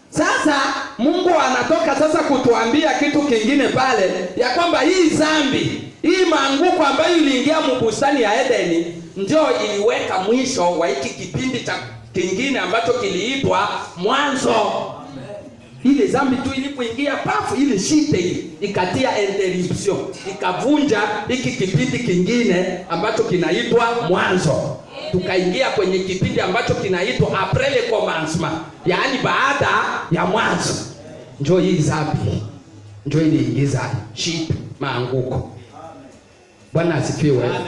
Sasa Mungu anatoka sasa kutuambia kitu kingine pale, ya kwamba hii dhambi, hii maanguko ambayo iliingia mbustani ya Edeni ndio iliweka mwisho wa hiki kipindi cha kingine ambacho kiliitwa mwanzo. Ile dhambi tu ilipoingia pafu, ile shite ile ikatia interruption, ikavunja hiki kipindi kingine ambacho kinaitwa mwanzo. Tukaingia kwenye kipindi ambacho kinaitwa après le commencement, yaani baada ya mwanzo. Njoo hii dhambi, njoo iliingiza shite, maanguko. Bwana asifiwe. Amen.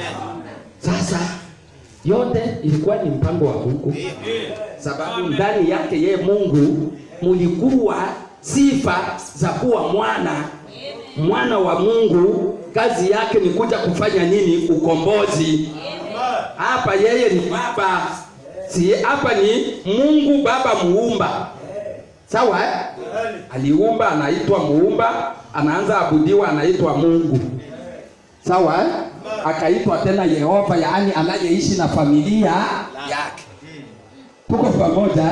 Sasa yote ilikuwa ni mpango wa Mungu, sababu ndani yake yeye Mungu mulikuwa sifa za kuwa mwana wa Mungu. Kazi yake ni kuja kufanya nini? Ukombozi. Hapa yeye ni baba, si hapa ni Mungu Baba muumba. Sawa? Aliumba, anaitwa muumba, anaanza abudiwa, anaitwa Mungu. Sawa? Akaitwa tena Yehova, yaani anayeishi na familia yake. Tuko pamoja?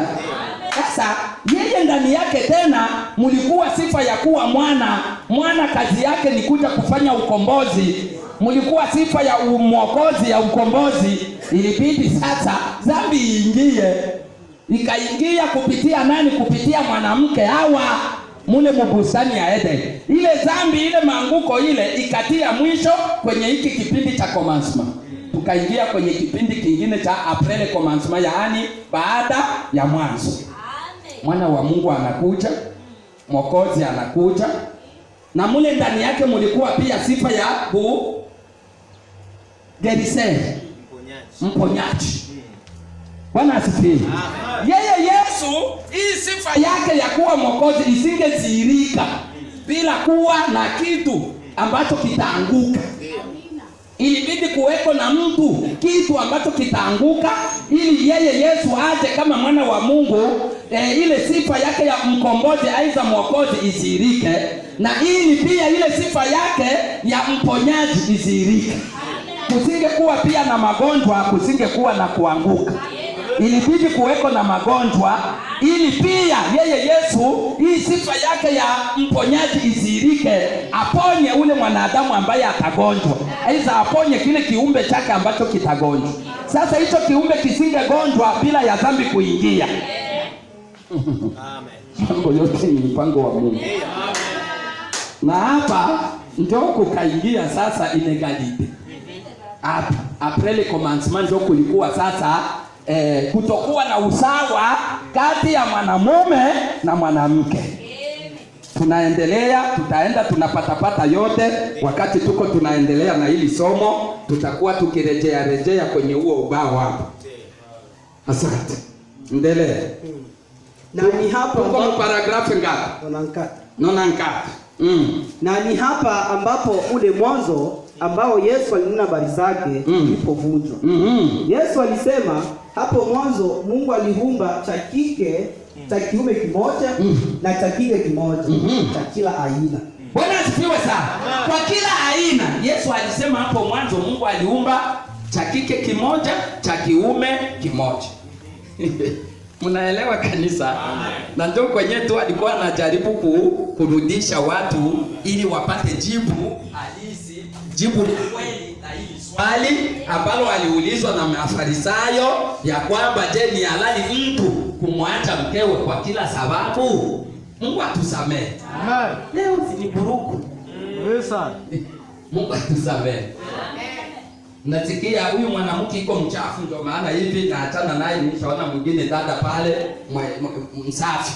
Sasa yeye ndani yake tena mulikuwa sifa ya kuwa mwana kazi yake ni kuja kufanya ukombozi. Mulikuwa sifa ya mwokozi ya ukombozi. Ilibidi sasa dhambi iingie. Ikaingia kupitia nani? Kupitia mwanamke Hawa mule mbustani ya Edeni. Ile dhambi, ile maanguko ile ikatia mwisho kwenye hiki kipindi cha commencement. Tukaingia kwenye kipindi kingine cha après le commencement, yaani baada ya mwanzo. Mwana wa Mungu anakuja, mwokozi anakuja, na mule ndani yake mulikuwa pia sifa ya geriseri, mponyaji. Bwana asifiwe. Yeye Yesu, hii sifa yake ya kuwa mwokozi isingezihirika bila kuwa na kitu ambacho kitaanguka. Ilibidi kuweko na kitu ambacho kitaanguka ili yeye Yesu aje kama mwana wa Mungu, ile sifa yake ya mkombozi aiza mwokozi isihirike, na ili pia ile sifa yake ya mponyaji isihirike. Kusingekuwa pia na magonjwa, kusingekuwa na kuanguka. Ilibidi kuweko na magonjwa ili pia yeye Yesu hii sifa yake ya mponyaji isihirike, aponye ule mwanadamu ambaye atagonjwa, aidha aponye kile kiumbe chake ambacho kitagonjwa. Sasa hicho kiumbe kisingegonjwa bila ya dhambi kuingia. Amen. Mambo yote ni mpango wa Mungu. Amen. Na hapa ndio kukaingia sasa inegalite. Hapa après le commencement ndio kulikuwa sasa kutokuwa na usawa kati ya mwanamume na mwanamke. Tunaendelea, tutaenda tunapatapata yote wakati tuko tunaendelea na hili somo. Tutakuwa tukirejea kwenye huo ubao hapo. Asante. Endelea. Na ni hapa kwa paragrafu ngapi? Nonankata. Na ni hapa ambapo ule mwanzo ambao Yesu alinena habari zake ulipovunjwa. Yesu alisema hapo mwanzo Mungu aliumba cha kike cha kiume kimoja na cha kike kimoja cha kila aina. Bwana asifiwe sana. Kwa kila aina Yesu alisema hapo mwanzo Mungu aliumba cha kike kimoja, cha kiume kimoja. Mnaelewa kanisa? Na ndio kwenye tu alikuwa anajaribu kurudisha watu ili wapate jibu halisi, jibu la kweli na hili swali ambalo aliulizwa na Mafarisayo ya kwamba je, ni halali mtu kumwacha mkewe kwa kila sababu? Mungu atusamee. Amen. Leo si ni buruku. Mungu atusamee. Nasikia huyu mwanamke iko mchafu ndio maana hivi naachana naye. Nishaona mwingine dada pale msafi.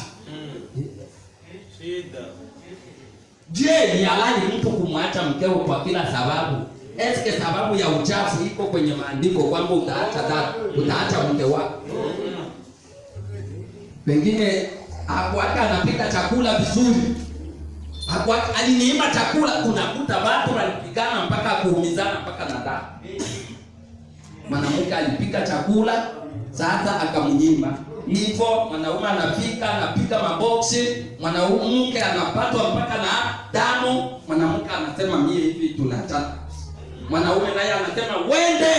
Je, ni halali mtu kumwacha mkeo kwa kila sababu? Eske sababu ya uchafu iko kwenye maandiko kwamba utaacha mke wako? Pengine hapo hata anapika chakula vizuri, Aliniima chakula, unakuta watu walipigana mpaka kuumizana mpaka na damu. Mwanamke alipika chakula, sasa akamnyima. Hivyo mwanaume anapika maboksi, mwanamke anapatwa mpaka na damu. Mwanamke anasema mimi hivi tunachana. Mwanaume naye anasema wende.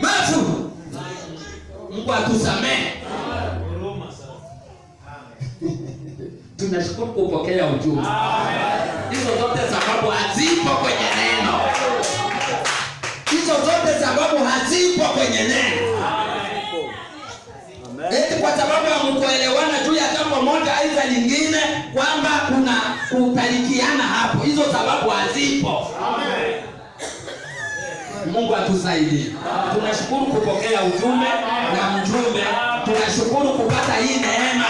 Mafu. Mungu atusamee. Tunashukuru kupokea ujumbe. Hizo zote sababu hazipo kwenye neno. Hizo zote sababu hazipo kwenye neno. Eti kwa sababu hamkuelewana juu ya jambo moja aidha lingine kwamba kuna kutalikiana hapo. Hizo sababu hazipo. Mungu atusaidie. Tunashukuru kupokea ujumbe na mjumbe. Tunashukuru kupata hii neema.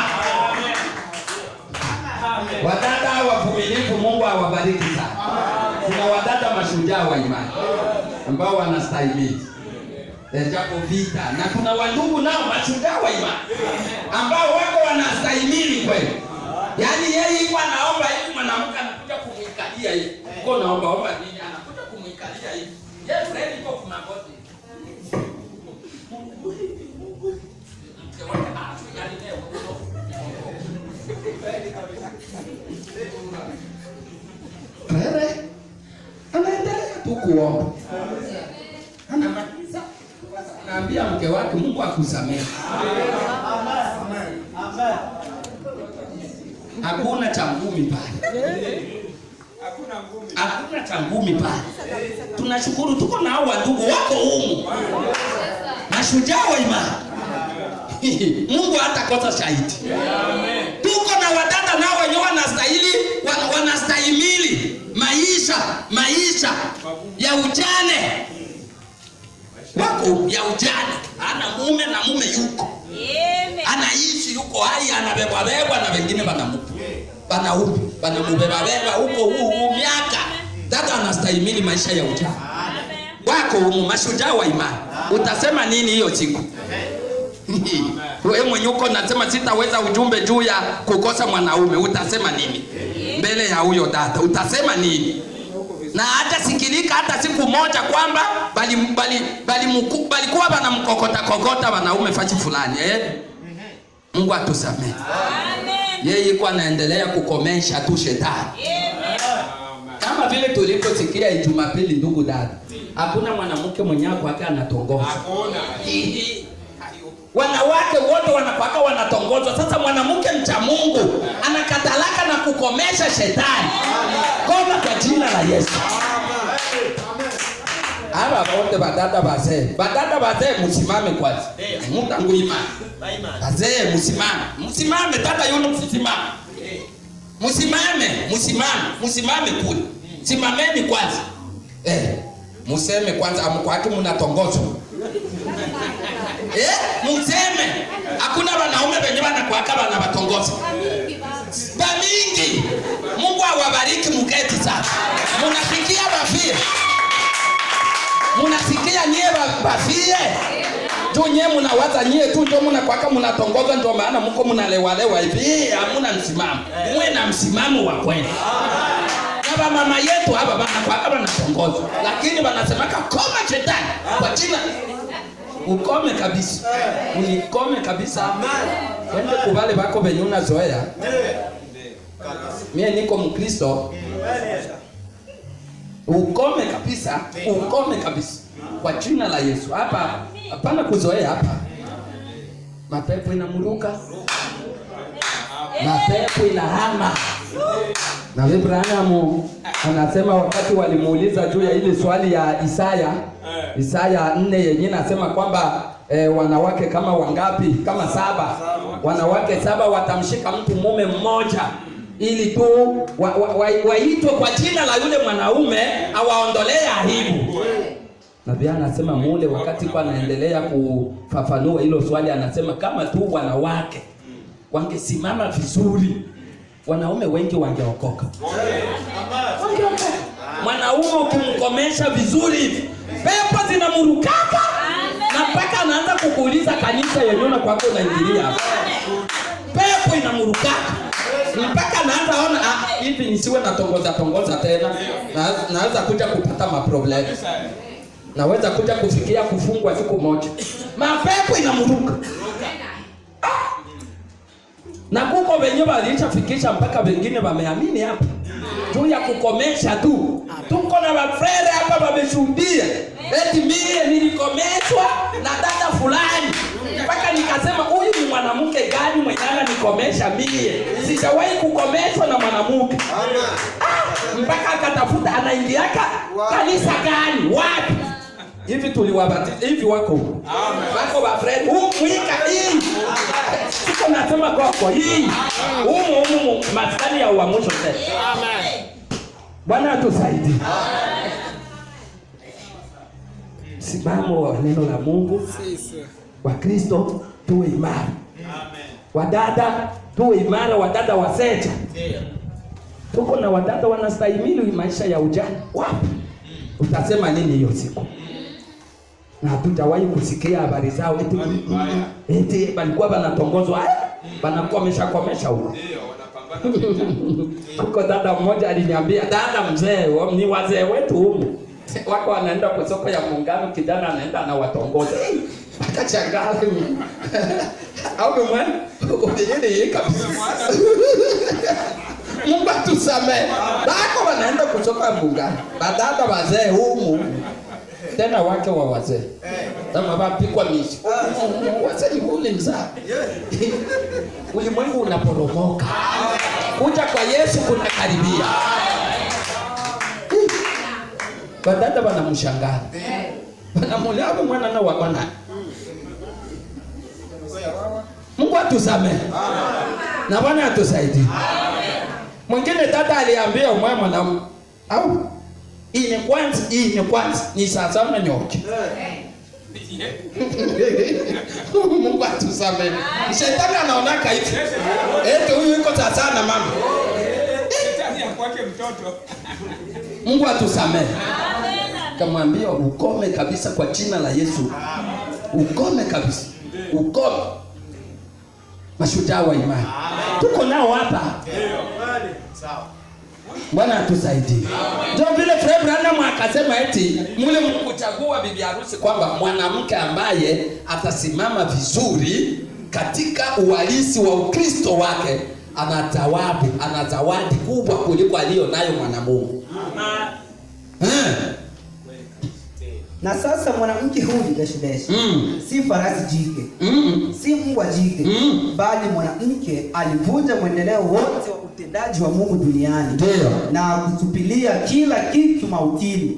Wadada wavumilivu, Mungu awabariki sana. Kuna wadada mashujaa wa imani ambao wanastahimili japo vita, na kuna wandugu nao mashujaa wa imani ambao wako wanastahimili kweli. Yaani yeye yuko anaomba hivi, mwanamke anakuja kumwikalia hivi. Uko naomba nini, anakuja kumwikalia hivi. Yeye kweli yuko kwa magoti. Mke wake anafikiria leo. Anaendelea tu kuomba. Anamaliza. Anaambia mke wake Mungu akusamehe. Amen. Hakuna cha ngumi pale. Hakuna cha ngumi pale. Tunashukuru tuko na hao ndugu wako humu. Mashujaa wa imani. Mungu hatakosa shahidi. Tuko na wadada nao wenyewe wanastahimili maisha ya ujane. Wako ya ujane. Ana mume na mume yuko. Anaishi yuko hai, anabebwa na wengine wanamubeba huko miaka. Dada anastahimili maisha ya ujane. Wako mashujaa wa imani. Utasema nini hiyo siku? Wewe mwenye uko nasema sitaweza ujumbe juu ya kukosa mwanaume, utasema nini mbele ya huyo dada? Utasema nini? Na hata sikilika hata siku moja kwamba bali kuwa wanamkokota wanaume fachi fulani Mungu atusamee. Yeye yuko anaendelea kukomesha tu shetani. Kama vile tuliposikia Jumapili, ndugu dada, hakuna mwanamke mwenye kwake anatongoza. Wanawake wote wanapaka wanatongozwa. Sasa mwanamke mcha Mungu anakatalaka na kukomesha shetani. Koma kwa jina la Yesu. Aba wote badada bazee msimame kwanza. Mungu imani. Bazee msimame dada yule msimame. Msimame kule. Simameni kwanza. Museme kwanza amkwake mnatongozwa. Mseme hakuna wanaume wenye wanakuaka wanawatongoza. Bamingi. Mungu awabariki mketi sana. Munasikia bafie. Munasikia nyie bafie. Tu nyie munawaza nyie tu ndio mnakuaka mnatongoza, ndio maana mko mnalewa hivi. Hamuna msimamo. Mwe na msimamo wa kweli. Baba mama yetu hapa wanakuaka wanatongoza. Lakini wanasemaka koma shetani kwa jina ukome kabisa. Unikome kabisa. Wende kubale bako venye unazoea. Mie niko Mkristo. Ukome kabisa. Kwa jina la Yesu. Hapa hapana kuzoea hapa. Mapepo inamuruka. Mapepo inahama. Na Abraham anasema wakati walimuuliza juu ya ile swali ya Isaya 4 yenyewe nasema kwamba wanawake kama wangapi? Kama 7. Wanawake 7 watamshika mtu mume mmoja ili tu waitwe kwa jina la yule mwanaume awaondolee aibu. Nabii anasema mule wakati kwa anaendelea kufafanua hilo swali, anasema kama tu wanawake wangesimama vizuri, wanaume wengi wangeokoka. Mwanaume ukimkomesha vizuri, pepo zinamurukaka na mpaka anaanza kukuuliza kanisa yenyewe na kwako unaingilia. Pepo inamurukaka. mpaka naanza ona hivi nisiwe natongoza tena. Naweza kuja kupata maproblem. Naweza kuja kufikia kufungwa siku moja. Mapepo inamuruka. Na kuko wenye walishafikisha mpaka wengine wameamini hapa. Juu ya kukomesha tu. Tuko na wafrere hapa wameshuhudia. Eti mimi nilikomeshwa na dada fulani. Mpaka nikasema huyu ni mwanamke gani mwenye ananikomesha mimi? Sijawahi kukomeshwa na mwanamke. Mpaka akatafuta anaingiaka kanisa gani? Wapi? Hivi tuliwabatiza hivi wako. Amen. Wako wa friend. Mwika hii. Siko nasema kwako hii. Humu maskani ya uamsho tena. Amen. Bwana atusaidie. Amen. Simamo wa neno la Mungu. Wa Kristo tuwe imara. Amen. Wadada tuwe imara, wadada waseja. Ndio. Tuko na wadada wanastahimili maisha ya ujana. Wapi? Utasema nini hiyo siku? Na tutawahi kusikia habari zao eti walikuwa wanatongozwa wanakomesha huko. Ndio wanapambana. Kuko dada mmoja aliniambia, dada mzee, ni wazee wetu huko. Wako wanaenda kwa soko ya Muungano, kijana anaenda na watongoza. Akachangaa mimi. Au mwana, ubiyeni kabisa. Mungu atusamee. Wako wanaenda kwa soko ya Muungano. Badada wazee huko. Tena wake wa wazee. Kama wapikwa mishi. Wazee huli mzaa. Ulimwengu unaporomoka. Kuja kwa Yesu kunakaribia. Badada wanamshangaa. Wanamulia mwana na wakona. Mungu atusamee. Na Bwana atusaidie. Mwingine dada aliambia mwana au ini kwanza ni sasa na nyoki. Mungu atusamee. Shetani anaonaka hivi. Eti huyu yuko sasa na mama. Shetani akwake mtoto. Mungu atusamee. Kamwambia ukome kabisa kwa jina la Yesu. Ukome kabisa. Ukome. Mashujaa wa imani. Tuko nao hapa. Sawa. Bwana atusaidie. Ndio vile Fred Branham akasema eti mule mkuchagua bibi harusi kwamba mwanamke ambaye atasimama vizuri katika uhalisi wa Ukristo wake ana zawadi kubwa kuliko aliyo nayo mwanamume. Na sasa mwanamke huyu Deshideshi si farasi jike, si mbwa jike, bali mwanamke alivunja mwendeleo wote wa utendaji wa Mungu duniani. Ndio. Na kutupilia kila kitu mautini.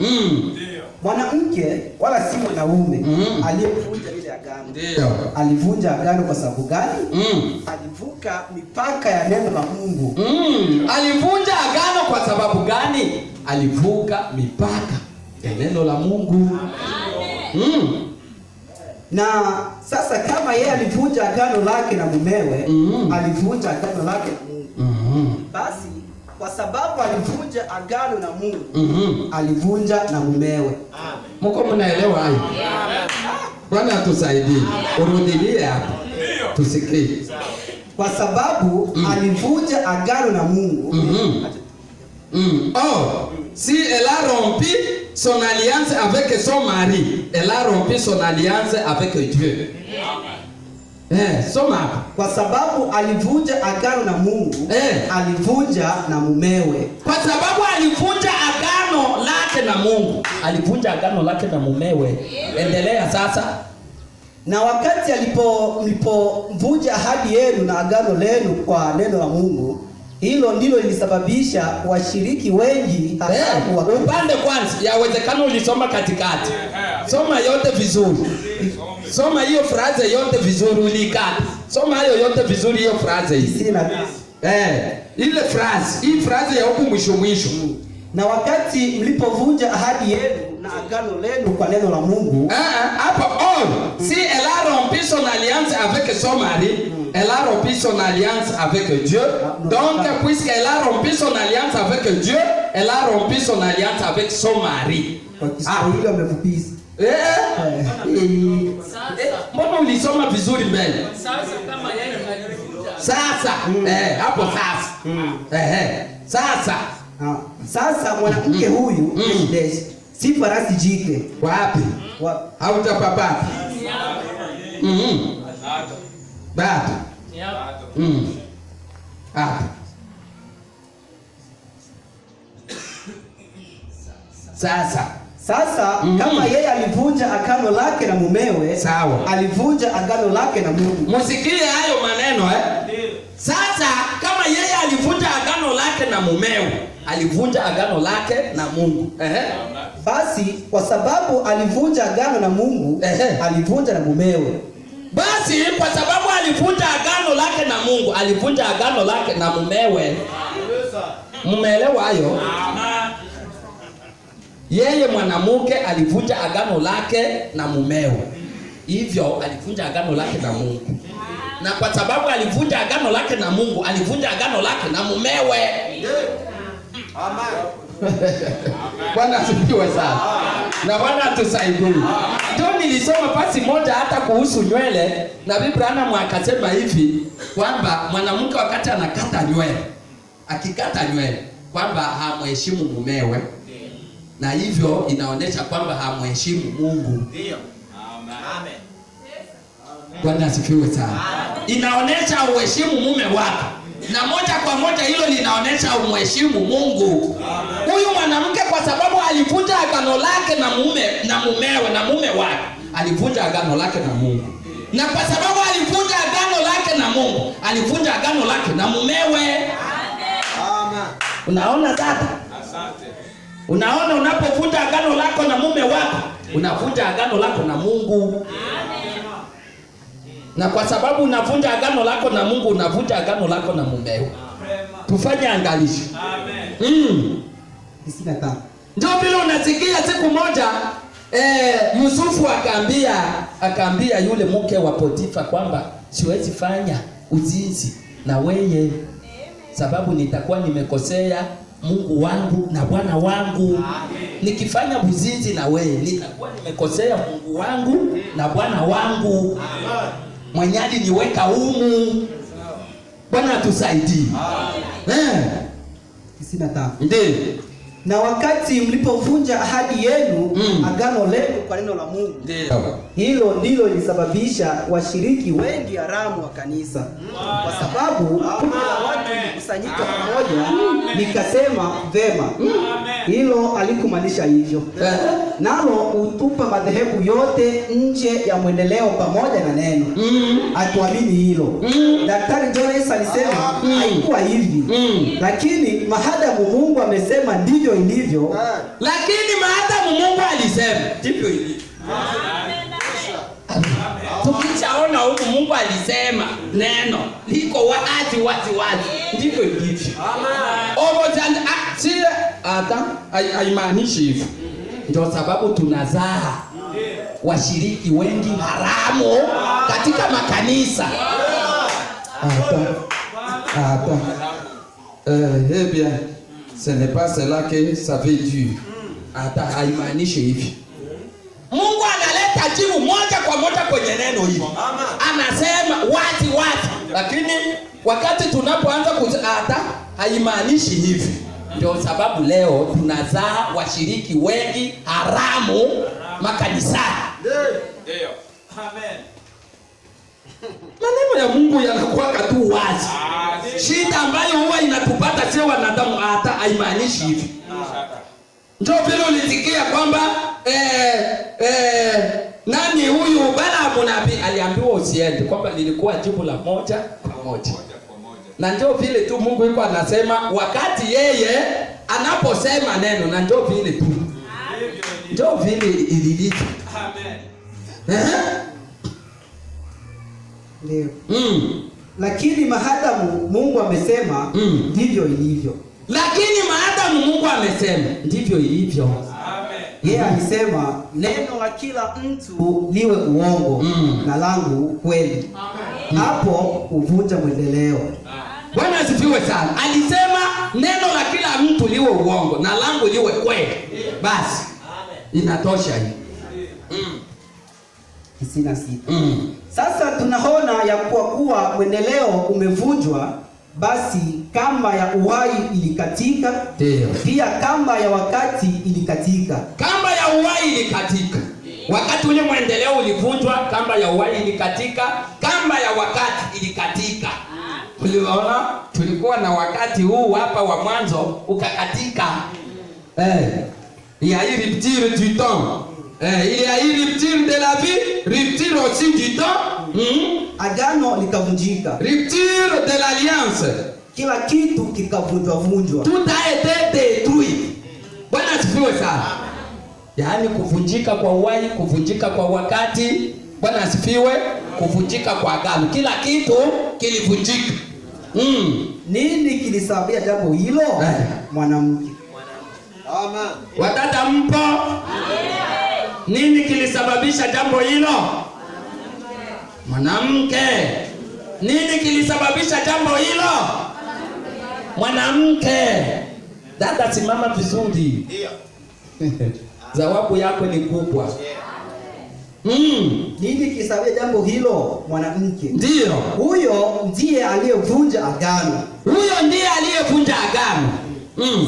Ndio. Mwanamke wala si mwanaume aliyevunja ile agano. Ndio. Alivunja agano kwa sababu gani? Alivuka mipaka ya neno la Mungu. Alivunja agano kwa sababu gani? Alivuka mipaka ya neno la Mungu. Na sasa kama yeye alivunja agano lake na mumewe, alivunja agano lake na Mungu. Basi kwa sababu alivunja agano na Mungu, alivunja na mumewe. Mko mnaelewa hayo? Bwana atusaidie. Urudilie hapo. Tusikie. Kwa sababu alivunja agano na Mungu. Si elle a rompu son alliance avec son mari, elle a rompu son alliance avec Dieu. Soma. Kwa sababu alivunja agano na Mungu, alivunja na mumewe. Kwa sababu alivunja agano lake na Mungu, alivunja agano lake na mumewe. Endelea sasa. Na wakati mlipovunja ahadi yenu na agano lenu kwa neno la Mungu, hilo ndilo lilisababisha washiriki wengi upande kwanza. Yawezekana ulisoma katikati. Soma yote vizuri. Soma hiyo phrase yote vizuri ulikata. Soma hayo yote vizuri hiyo phrase hii. Ile phrase, hii phrase ya huko mwisho. Na wakati mlipovunja ahadi yenu na agano lenu kwa neno la Mungu, hapa si elle a rompu son alliance avec son mari, elle a rompu son alliance avec Dieu. Donc puisqu'elle a rompu son alliance avec Dieu, elle a rompu son alliance avec son mari. Kwa Kiswahili wamefupisha. Mbona ulisoma vizuri mbele? Sasa kama yeye alivunja. Sasa hapo sasa Sasa mwanamke huyu si farasi jike. Wapi? Hautapapata. Bado. Sasa kama yeye alivunja agano lake na mumewe, sawa, alivunja agano lake na Mungu. Msikie hayo maneno Sasa kama yeye alivunja agano lake na mumewe, alivunja agano lake na Mungu. Basi kwa sababu alivunja agano na Mungu, alivunja na mumewe. Basi kwa sababu alivunja agano lake na Mungu, alivunja agano lake na mumewe. Mumeelewa hayo? Yeye mwanamke alivunja agano lake na mumewe. Hivyo alivunja agano lake na Mungu. Na kwa sababu alivunja agano lake na Mungu, alivunja agano lake na mumewe. Bwana asifiwe sana. Na Bwana atusaidie. Ndio nilisoma pasi moja hata kuhusu nywele, na Biblia akasema hivi kwamba mwanamke wakati anakata nywele, akikata nywele kwamba hamheshimu mumewe, na hivyo inaonyesha kwamba hamheshimu Mungu. Ndio. Amen. Bwana asifiwe sana. Inaonyesha uheshimu mume wako, na moja kwa moja hilo linaonyesha umheshimu Mungu. Huyu mwanamke kwa sababu alivunja agano lake na mume wake, alivunja agano lake na Mungu. Na kwa sababu alivunja agano lake na Mungu, alivunja agano lake na mumewe. Amen. Unaona dada? Asante. Unaona, unapovunja agano lako na mume wako, unavunja agano lako na Mungu. Amen. Na kwa sababu unavunja agano lako na Mungu, unavunja agano lako na mumewe. Tufanye angalisho. Amen. Ndio vile unasikia siku moja Yusufu akaambia yule mke wa Potifa kwamba siwezi fanya uzinzi na weye, sababu nitakuwa nimekosea Mungu wangu na Bwana wangu. Nikifanya uzinzi na wewe, nitakuwa nimekosea Mungu wangu na Bwana wangu. Mwenyali niweka humu. Bwana atusaidie. Ndiyo. Na wakati mlipovunja ahadi yenu, agano lenu kwa neno la Mungu, hilo ndilo lilisababisha washiriki wengi haramu wa kanisa. Kwa sababu kundi la watu likusanyika pamoja, nikasema vema, hilo alikumaanisha hivyo. Nalo utupa madhehebu yote nje ya mwendeleo pamoja na neno. Atuamini hilo. Daktari Jones alisema haikuwa hivi. Lakini maadamu Mungu amesema ndivyo ilivyo. Lakini maadamu Mungu alisema ndivyo ilivyo. Tukichaona huko Mungu alisema neno liko wazi ndivyo ilivyo. Haimaanishi hivyo. Ndio sababu tunazaa washiriki wengi haramu katika makanisa. Bien, ce n'est pas cela que ça veut dire. Haimaanishi hivi. Mungu analeta jibu moja kwa moja kwenye neno hili. Anasema wazi. Lakini wakati tunapoanza haimaanishi hivi. Ndio sababu leo tunazaa washiriki wengi haramu makanisani. Ndio. Amen. Maneno ya Mungu yanakuwa tu wazi. Shida ambayo huwa inatupata sio wanadamu, haimaanishi hivi. Ndio vile ulisikia kwamba nani huyu Balaamu nabii aliambiwa usiende, kwamba lilikuwa jibu la moja kwa moja. Na ndio vile tu Mungu yuko anasema wakati yeye anaposema neno, na ndio vile tu. Ndio vile ililivyo. Amen. Ndio. Lakini maadamu Mungu amesema ndivyo ilivyo. Lakini maadamu Mungu amesema ndivyo ilivyo. Amen. Yeye alisema neno la kila mtu liwe uongo na langu kweli. Hapo uvunja mwendeleo. Bwana asifiwe sana. Alisema neno la kila mtu liwe uongo na langu liwe kweli. Basi inatosha hii. Sasa tunaona ya kuwa mwendeleo umevunjwa, basi kamba ya uhai ilikatika, Ndio. pia kamba ya wakati ilikatika. Kamba ya uhai ilikatika. Wakati ule mwendeleo ulivunjwa, kamba ya uhai ilikatika, kamba ya wakati ilikatika. Uliona? Tulikuwa na wakati huu hapa wa mwanzo ukakatika. Il y a eu rupture du temps. Il y a eu rupture de la vie, rupture aussi du temps. Agano likavunjika. Rupture de l'alliance. Kila kitu kikavunjwa. Tout a été détruit. Bwana asifiwe sana. Yaani kuvunjika kwa uhai, kuvunjika kwa wakati. Bwana asifiwe. Kuvunjika kwa agano. Kila kitu kilivunjika. Nini kilisababisha jambo hilo? Mwanamke. Amen. Wadada mpo? Nini kilisababisha jambo hilo? Mwanamke. Nini kilisababisha jambo hilo? Mwanamke. Dada, simama vizuri. Ndio. Zawabu yako ni kubwa. Nini kilisababisha jambo hilo? Mwanamke. Ndio. Huyo ndiye aliyevunja agano. Huyo ndiye aliyevunja agano.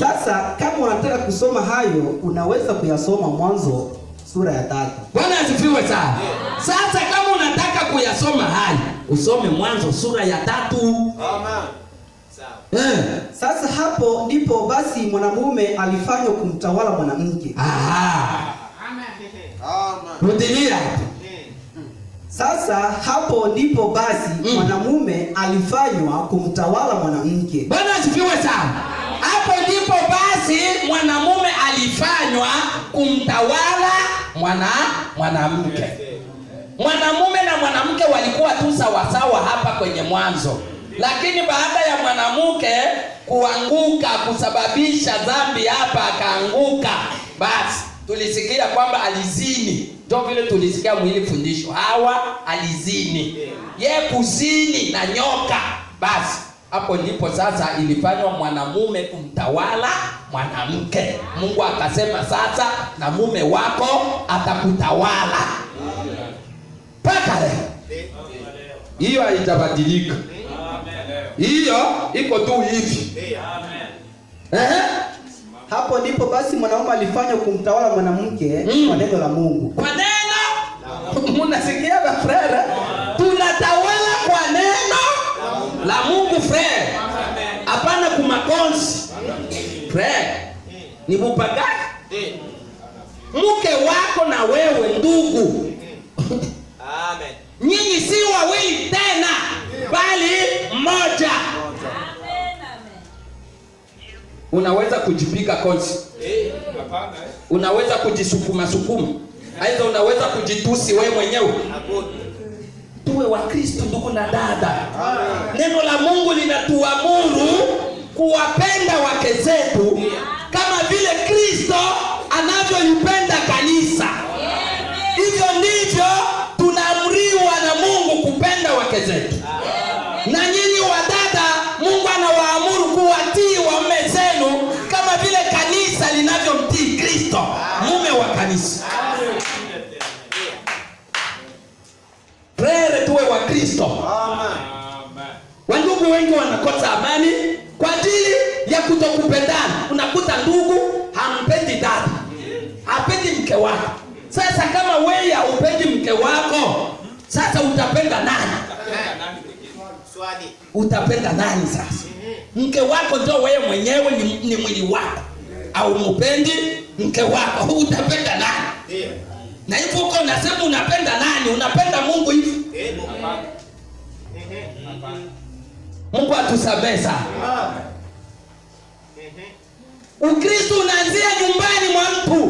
Sasa kama unataka kusoma hayo, unaweza kuyasoma Mwanzo sura ya 3. Bwana asifiwe sana. Sasa kama unataka kuyasoma haya, usome Mwanzo sura ya 3. Amen. Sawa. Sasa hapo ndipo basi mwanamume alifanywa kumtawala mwanamke. Amen. Rudilia. Sasa hapo ndipo basi mwanamume alifanywa kumtawala mwanamke. Bwana asifiwe sana. Hapo ndipo basi mwanamume alifanywa kumtawala mwanamke. Mwanamume na mwanamke walikuwa tu sawasawa hapa kwenye mwanzo. Lakini baada ya mwanamke kuanguka, kusababisha dhambi hapa, akaanguka, basi tulisikia kwamba alizini. Ndio vile tulisikia mwili fundisho, Hawa alizini, ye kuzini na nyoka. Basi hapo ndipo sasa ilifanywa mwanamume kumtawala mwanamke. Mungu akasema sasa na mume wako atakutawala. Paka leo hiyo haitabadilika. Hiyo iko tu hivi. Hapo ndipo basi mwanamume alifanywa kumtawala mwanamke kwa neno la Mungu. Kwa neno? Mnasikia ba frere? Tunatawala kwa neno la Mungu frere. Hapana kumakonsi. Frere. Ni mupagani. Mke wako na wewe ndugu. Amen. Nyinyi si wawili tena, bali mmoja. Unaweza kujipika konsi. Unaweza kujisukuma. Aidha unaweza kujitusi wewe mwenyewe. Tuwe wa Kristo ndugu na dada. Neno la Mungu linatuamuru kuwapenda wake zetu kama vile Kristo anavyolipenda kanisa. Hivyo ndivyo tunaamriwa na Mungu kupenda wake zetu. Na nyinyi wadada, Mungu anawaamuru kuwatii waume zenu kama vile kanisa linavyomtii Kristo, mume wa kanisa. Prere tuwe wa Kristo. Wandugu wengi wanakosa amani kwa ajili ya kutokupendana. Unakuta ndugu hampendi dada, hapendi mke wako. Sasa kama wewe haupendi mke wako, sasa utapenda nani? Utapenda nani sasa? Mke wako ndio wewe mwenyewe, ni mwili wako. Au mupendi mke wako, utapenda nani? Na hivyo uko unasema unapenda nani? Unapenda Mungu hivi? Mungu atusamehe sana. Ukristo unaanzia nyumbani mwa mtu.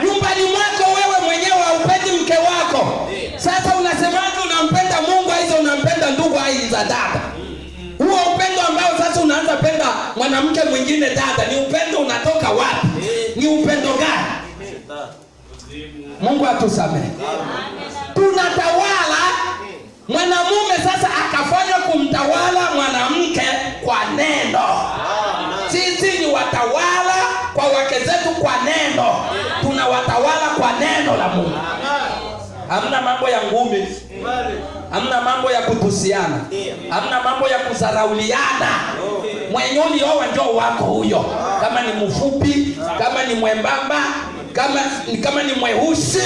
Nyumbani mwako wewe mwenyewe haupendi mke wako. Sasa unasemaje unampenda Mungu hizo unampenda ndugu hizo za dada? Huo upendo ambao sasa unaanza penda mwanamke mwingine dada, ni upendo unatoka wapi? Ni upendo gani? Mungu atusamehe. Tunatawala mwanamume sasa akafanya kumtawala mwanamke kwa neno. Sisi ni watawala kwa wake zetu kwa neno. Tunawatawala kwa neno la Mungu. Hamna mambo ya ngumi. Hamna mambo ya kutusiana. Hamna mambo ya kudharauliana. Mwenye ulioa ndio wako huyo. Kama ni mfupi, kama ni mwembamba, kama ni mweusi,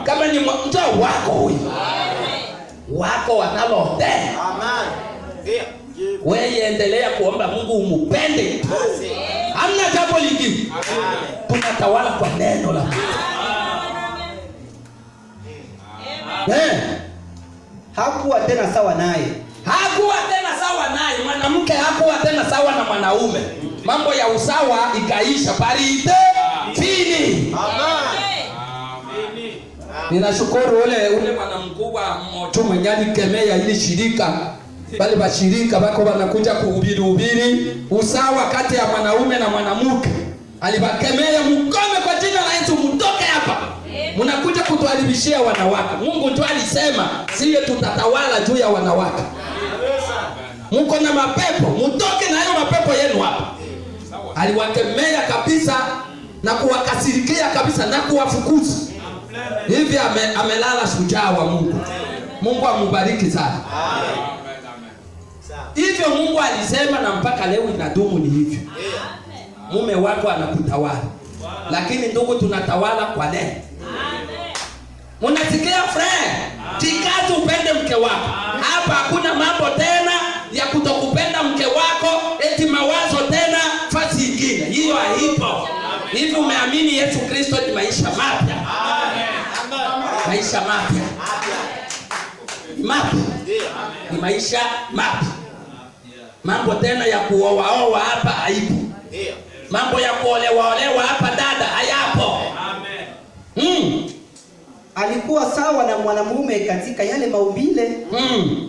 kama ni ndio wako huyo. Wako wanalote. Wewe endelea kuomba Mungu umupende. Hamna jambo lingine. Tunatawala kwa neno la Mungu. Hakuwa tena sawa naye. Hakuwa tena sawa naye. Mwanamke hakuwa tena sawa na mwanaume. Mambo ya usawa ikaisha. Parite fini. Ninashukuru ule bwana mkubwa mmoja mwenye alikemea ili shirika. Bali bashirika bako wanakuja kuhubiri usawa kati ya mwanaume na mwanamke. Alibakemea, mkome kwa jina la Yesu, mtoke hapa. Mnakuja kutuharibishia wanawake. Mungu tu alisema sisi tutatawala juu ya wanawake. Mko na mapepo, mtoke na hayo mapepo yenu hapa. Aliwakemea kabisa na kuwakasirikia kabisa na kuwafukuza. Hivi amelala shujaa wa Mungu. Mungu amubariki sana. Hivyo Mungu alisema na mpaka leo inadumu ni hivyo. Mume wako anakutawala. Lakini ndugu, tunatawala kwa neno. Unasikia friend? Jikaze upende mke wako. Hapa hakuna mambo tena ya kutokupenda mke wako eti mawazo tena fasi nyingine. Hiyo haipo. Hivi umeamini Yesu Kristo ni maisha mapya. Maisha mapya. Mapya. Ni maisha mapya. Mambo tena ya kuoa hapa haipo. Mambo ya kuolewa hapa dada hayapo. Alikuwa sawa na mwanamume katika yale maumbile.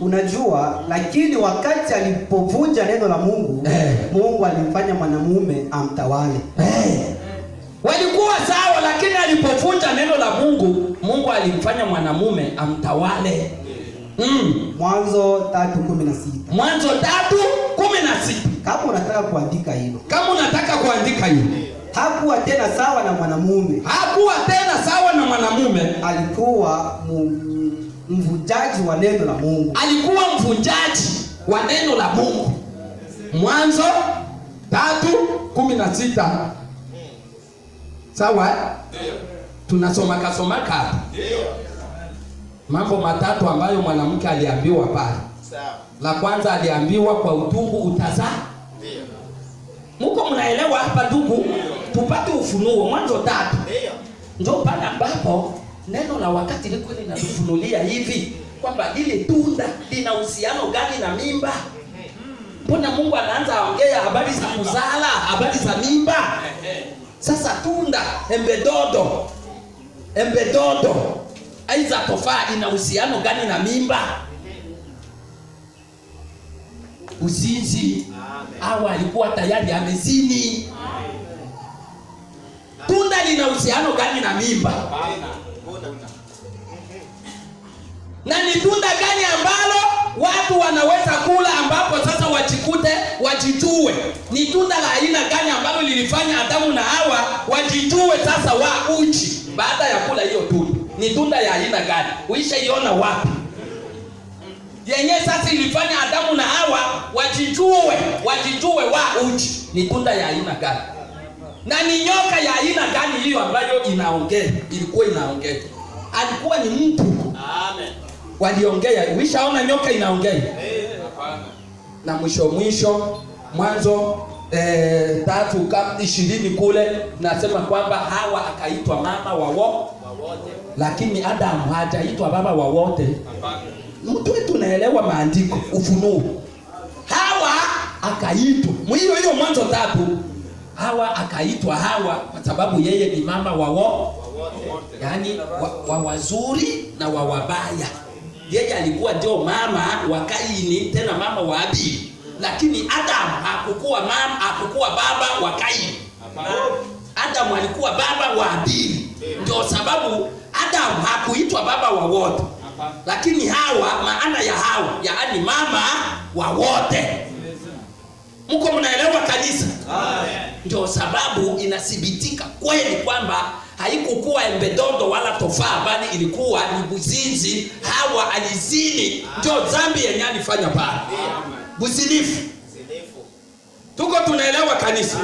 Unajua, lakini wakati alipovunja neno la Mungu, Mungu alimfanya mwanamume amtawale. Walikuwa sawa, lakini alipovunja neno la Mungu, Mungu alimfanya mwanamume amtawale. Mwanzo 3:16. Mwanzo 3:16. Kama unataka kuandika hilo. Hakuwa tena sawa na mwanamume. Hakuwa tena sawa na mwanamume. Alikuwa mvunjaji wa neno la Mungu. Alikuwa mvunjaji wa neno la Mungu. Mwanzo 3:16. Sawa? Tunasoma hapa. Mambo matatu ambayo mwanamke aliambiwa pale. La kwanza aliambiwa kwa utungu utazaa. Mko mnaelewa hapa ndugu? Tupate ufunuo. Mwanzo 3. Ndio pale ambapo neno la wakati liko linatufunulia hivi kwamba ile tunda lina uhusiano gani na mimba. Mbona Mungu anaanza ongea habari za kuzala, habari za mimba? Sasa tunda embedodo aiza tofaa ina uhusiano gani na mimba? Uzinzi. Hawa alikuwa tayari amezini. Tunda lina uhusiano gani na mimba? Na ni tunda gani ambalo watu wanaweza kula ambapo sasa wajijue? Ni tunda la aina gani ambalo lilifanya Adamu na Hawa wajijue sasa wa uchi baada ya kula hiyo tunda? Ni tunda ya aina gani? Uishaiona wapi? Yenye sasa ilifanya Adamu na Hawa wajijue wa uchi. Ni tunda ya aina gani? Na ni nyoka ya aina gani hiyo ambayo ilikuwa inaongea? Alikuwa ni mtu. Amen. Waliongea. Uishaona nyoka inaongea? Na mwisho Mwanzo 3:20 kule nasema kwamba Hawa akaitwa mama wa wote. Lakini Adamu hajaitwa baba wa wote. Mtu wetu naelewa maandiko, ufunuo. Hawa akaitwa. Hiyo Mwanzo 3. Hawa akaitwa Hawa kwa sababu yeye ni mama wa wote. Yaani wa wazuri na wa wabaya. Yeye alikuwa ndio mama wa Kaini, tena mama wa Abili. Lakini Adamu hakukuwa baba wa Kaini. Adamu alikuwa baba wa Abili. Ndio sababu Adamu hakuitwa baba wa wote. Lakini Hawa, maana ya Hawa, yaani mama wa wote. Mko mnaelewa kanisa? Ndio sababu inathibitika kweli kwamba haikukuwa embedodo wala tofaa, bali ilikuwa ni buzinzi. Hawa alizini, ndio dhambi yenye alifanya pale. Buzinifu. Tuko tunaelewa kanisa?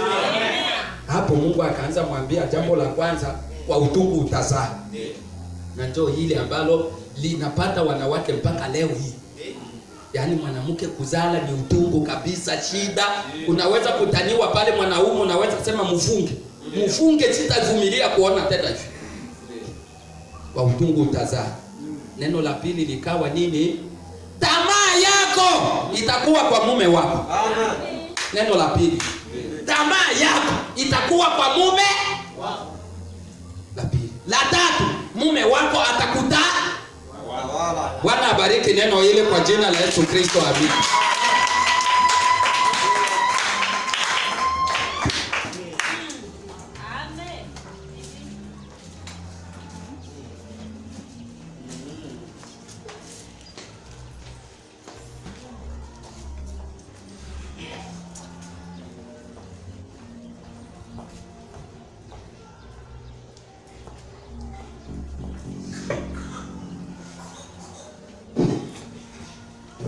Hapo Mungu akaanza mwambia jambo la kwanza, kwa utungu utazaa. Na ndio ile ambalo linapata wanawake mpaka leo hii. Yaani mwanamke kuzala ni utungu kabisa, shida. Unaweza kutaniwa pale mwanaume, unaweza kusema mfunge sitavumilia kuona tena hivi. Kwa utungu utazaa. Neno la pili likawa nini? Tamaa yako itakuwa kwa mume wako. Neno la pili. Tamaa yako itakuwa kwa mume wako. La pili. La tatu, mume wako atakuta. Bwana abariki neno hili kwa jina la Yesu Kristo, amina.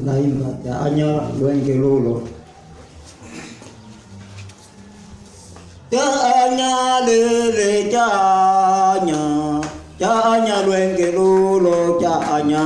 Naimba Jaanya Lwenge Lulo. Jaanya lele Jaanya Lwenge Lulo Jaanya.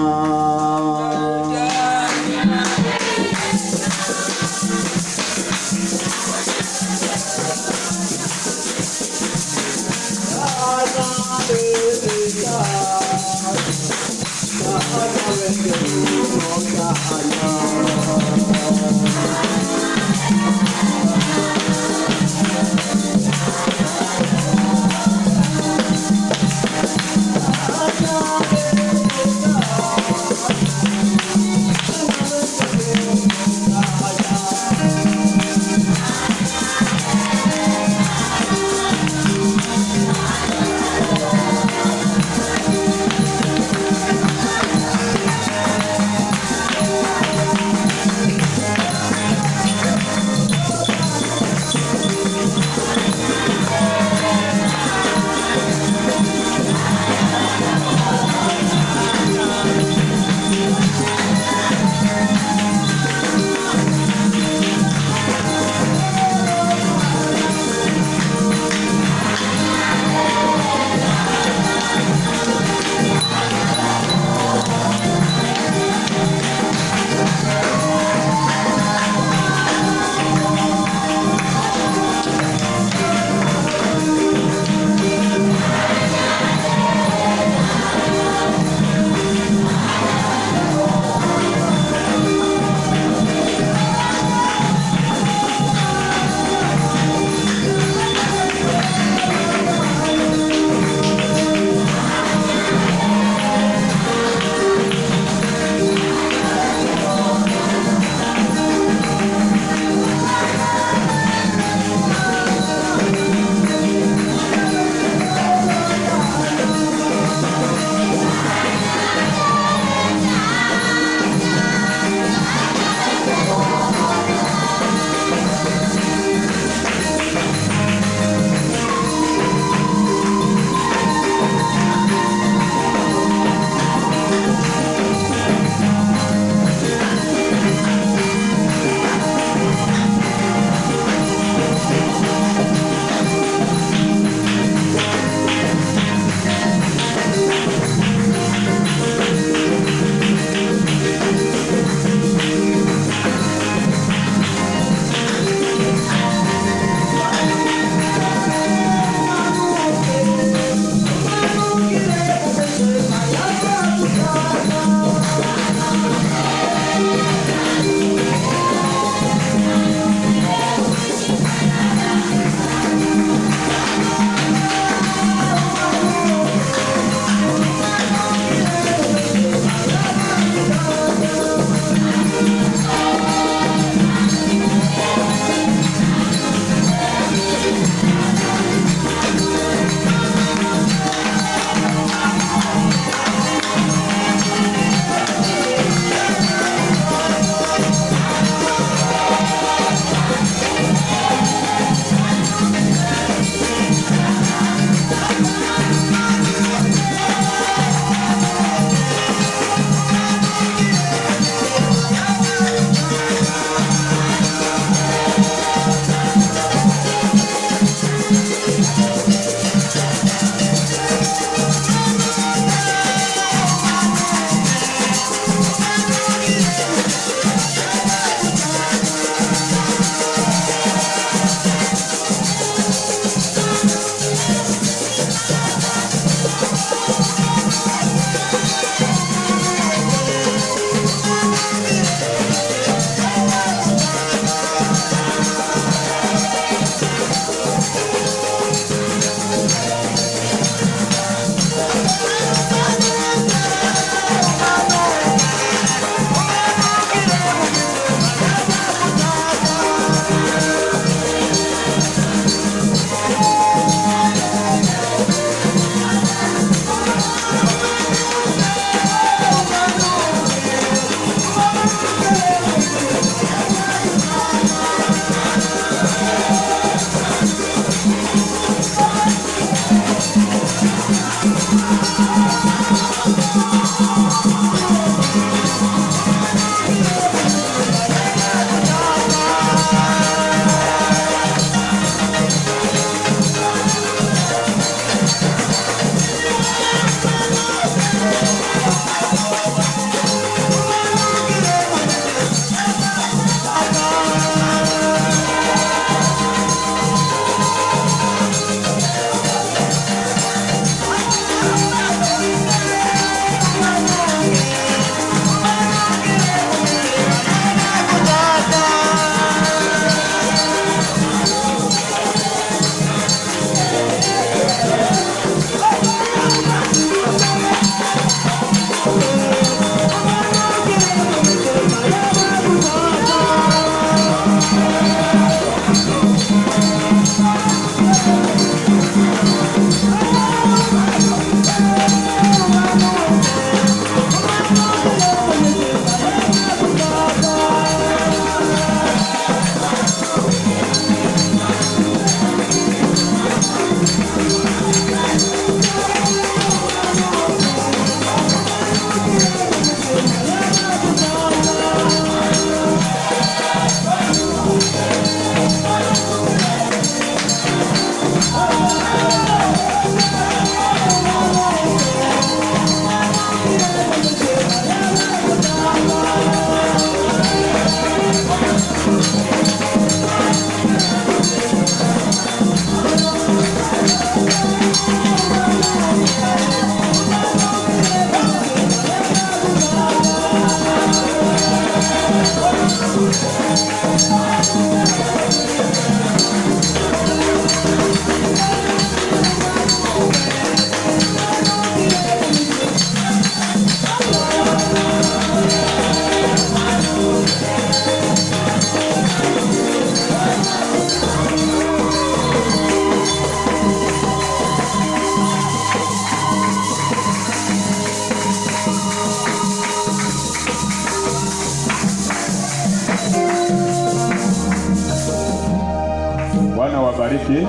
awabariki.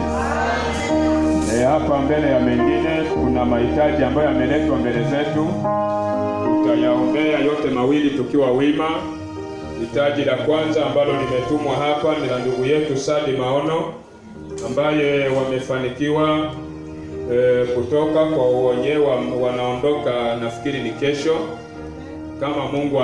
Hapa mbele ya mengine kuna mahitaji ambayo yameletwa mbele zetu. Tutayaombea yote mawili tukiwa wima. Hitaji la kwanza ambalo limetumwa hapa ni la ndugu yetu Sadi Maono ambaye wamefanikiwa kutoka kwa wenyewe, wanaondoka nafikiri ni kesho, kama Mungu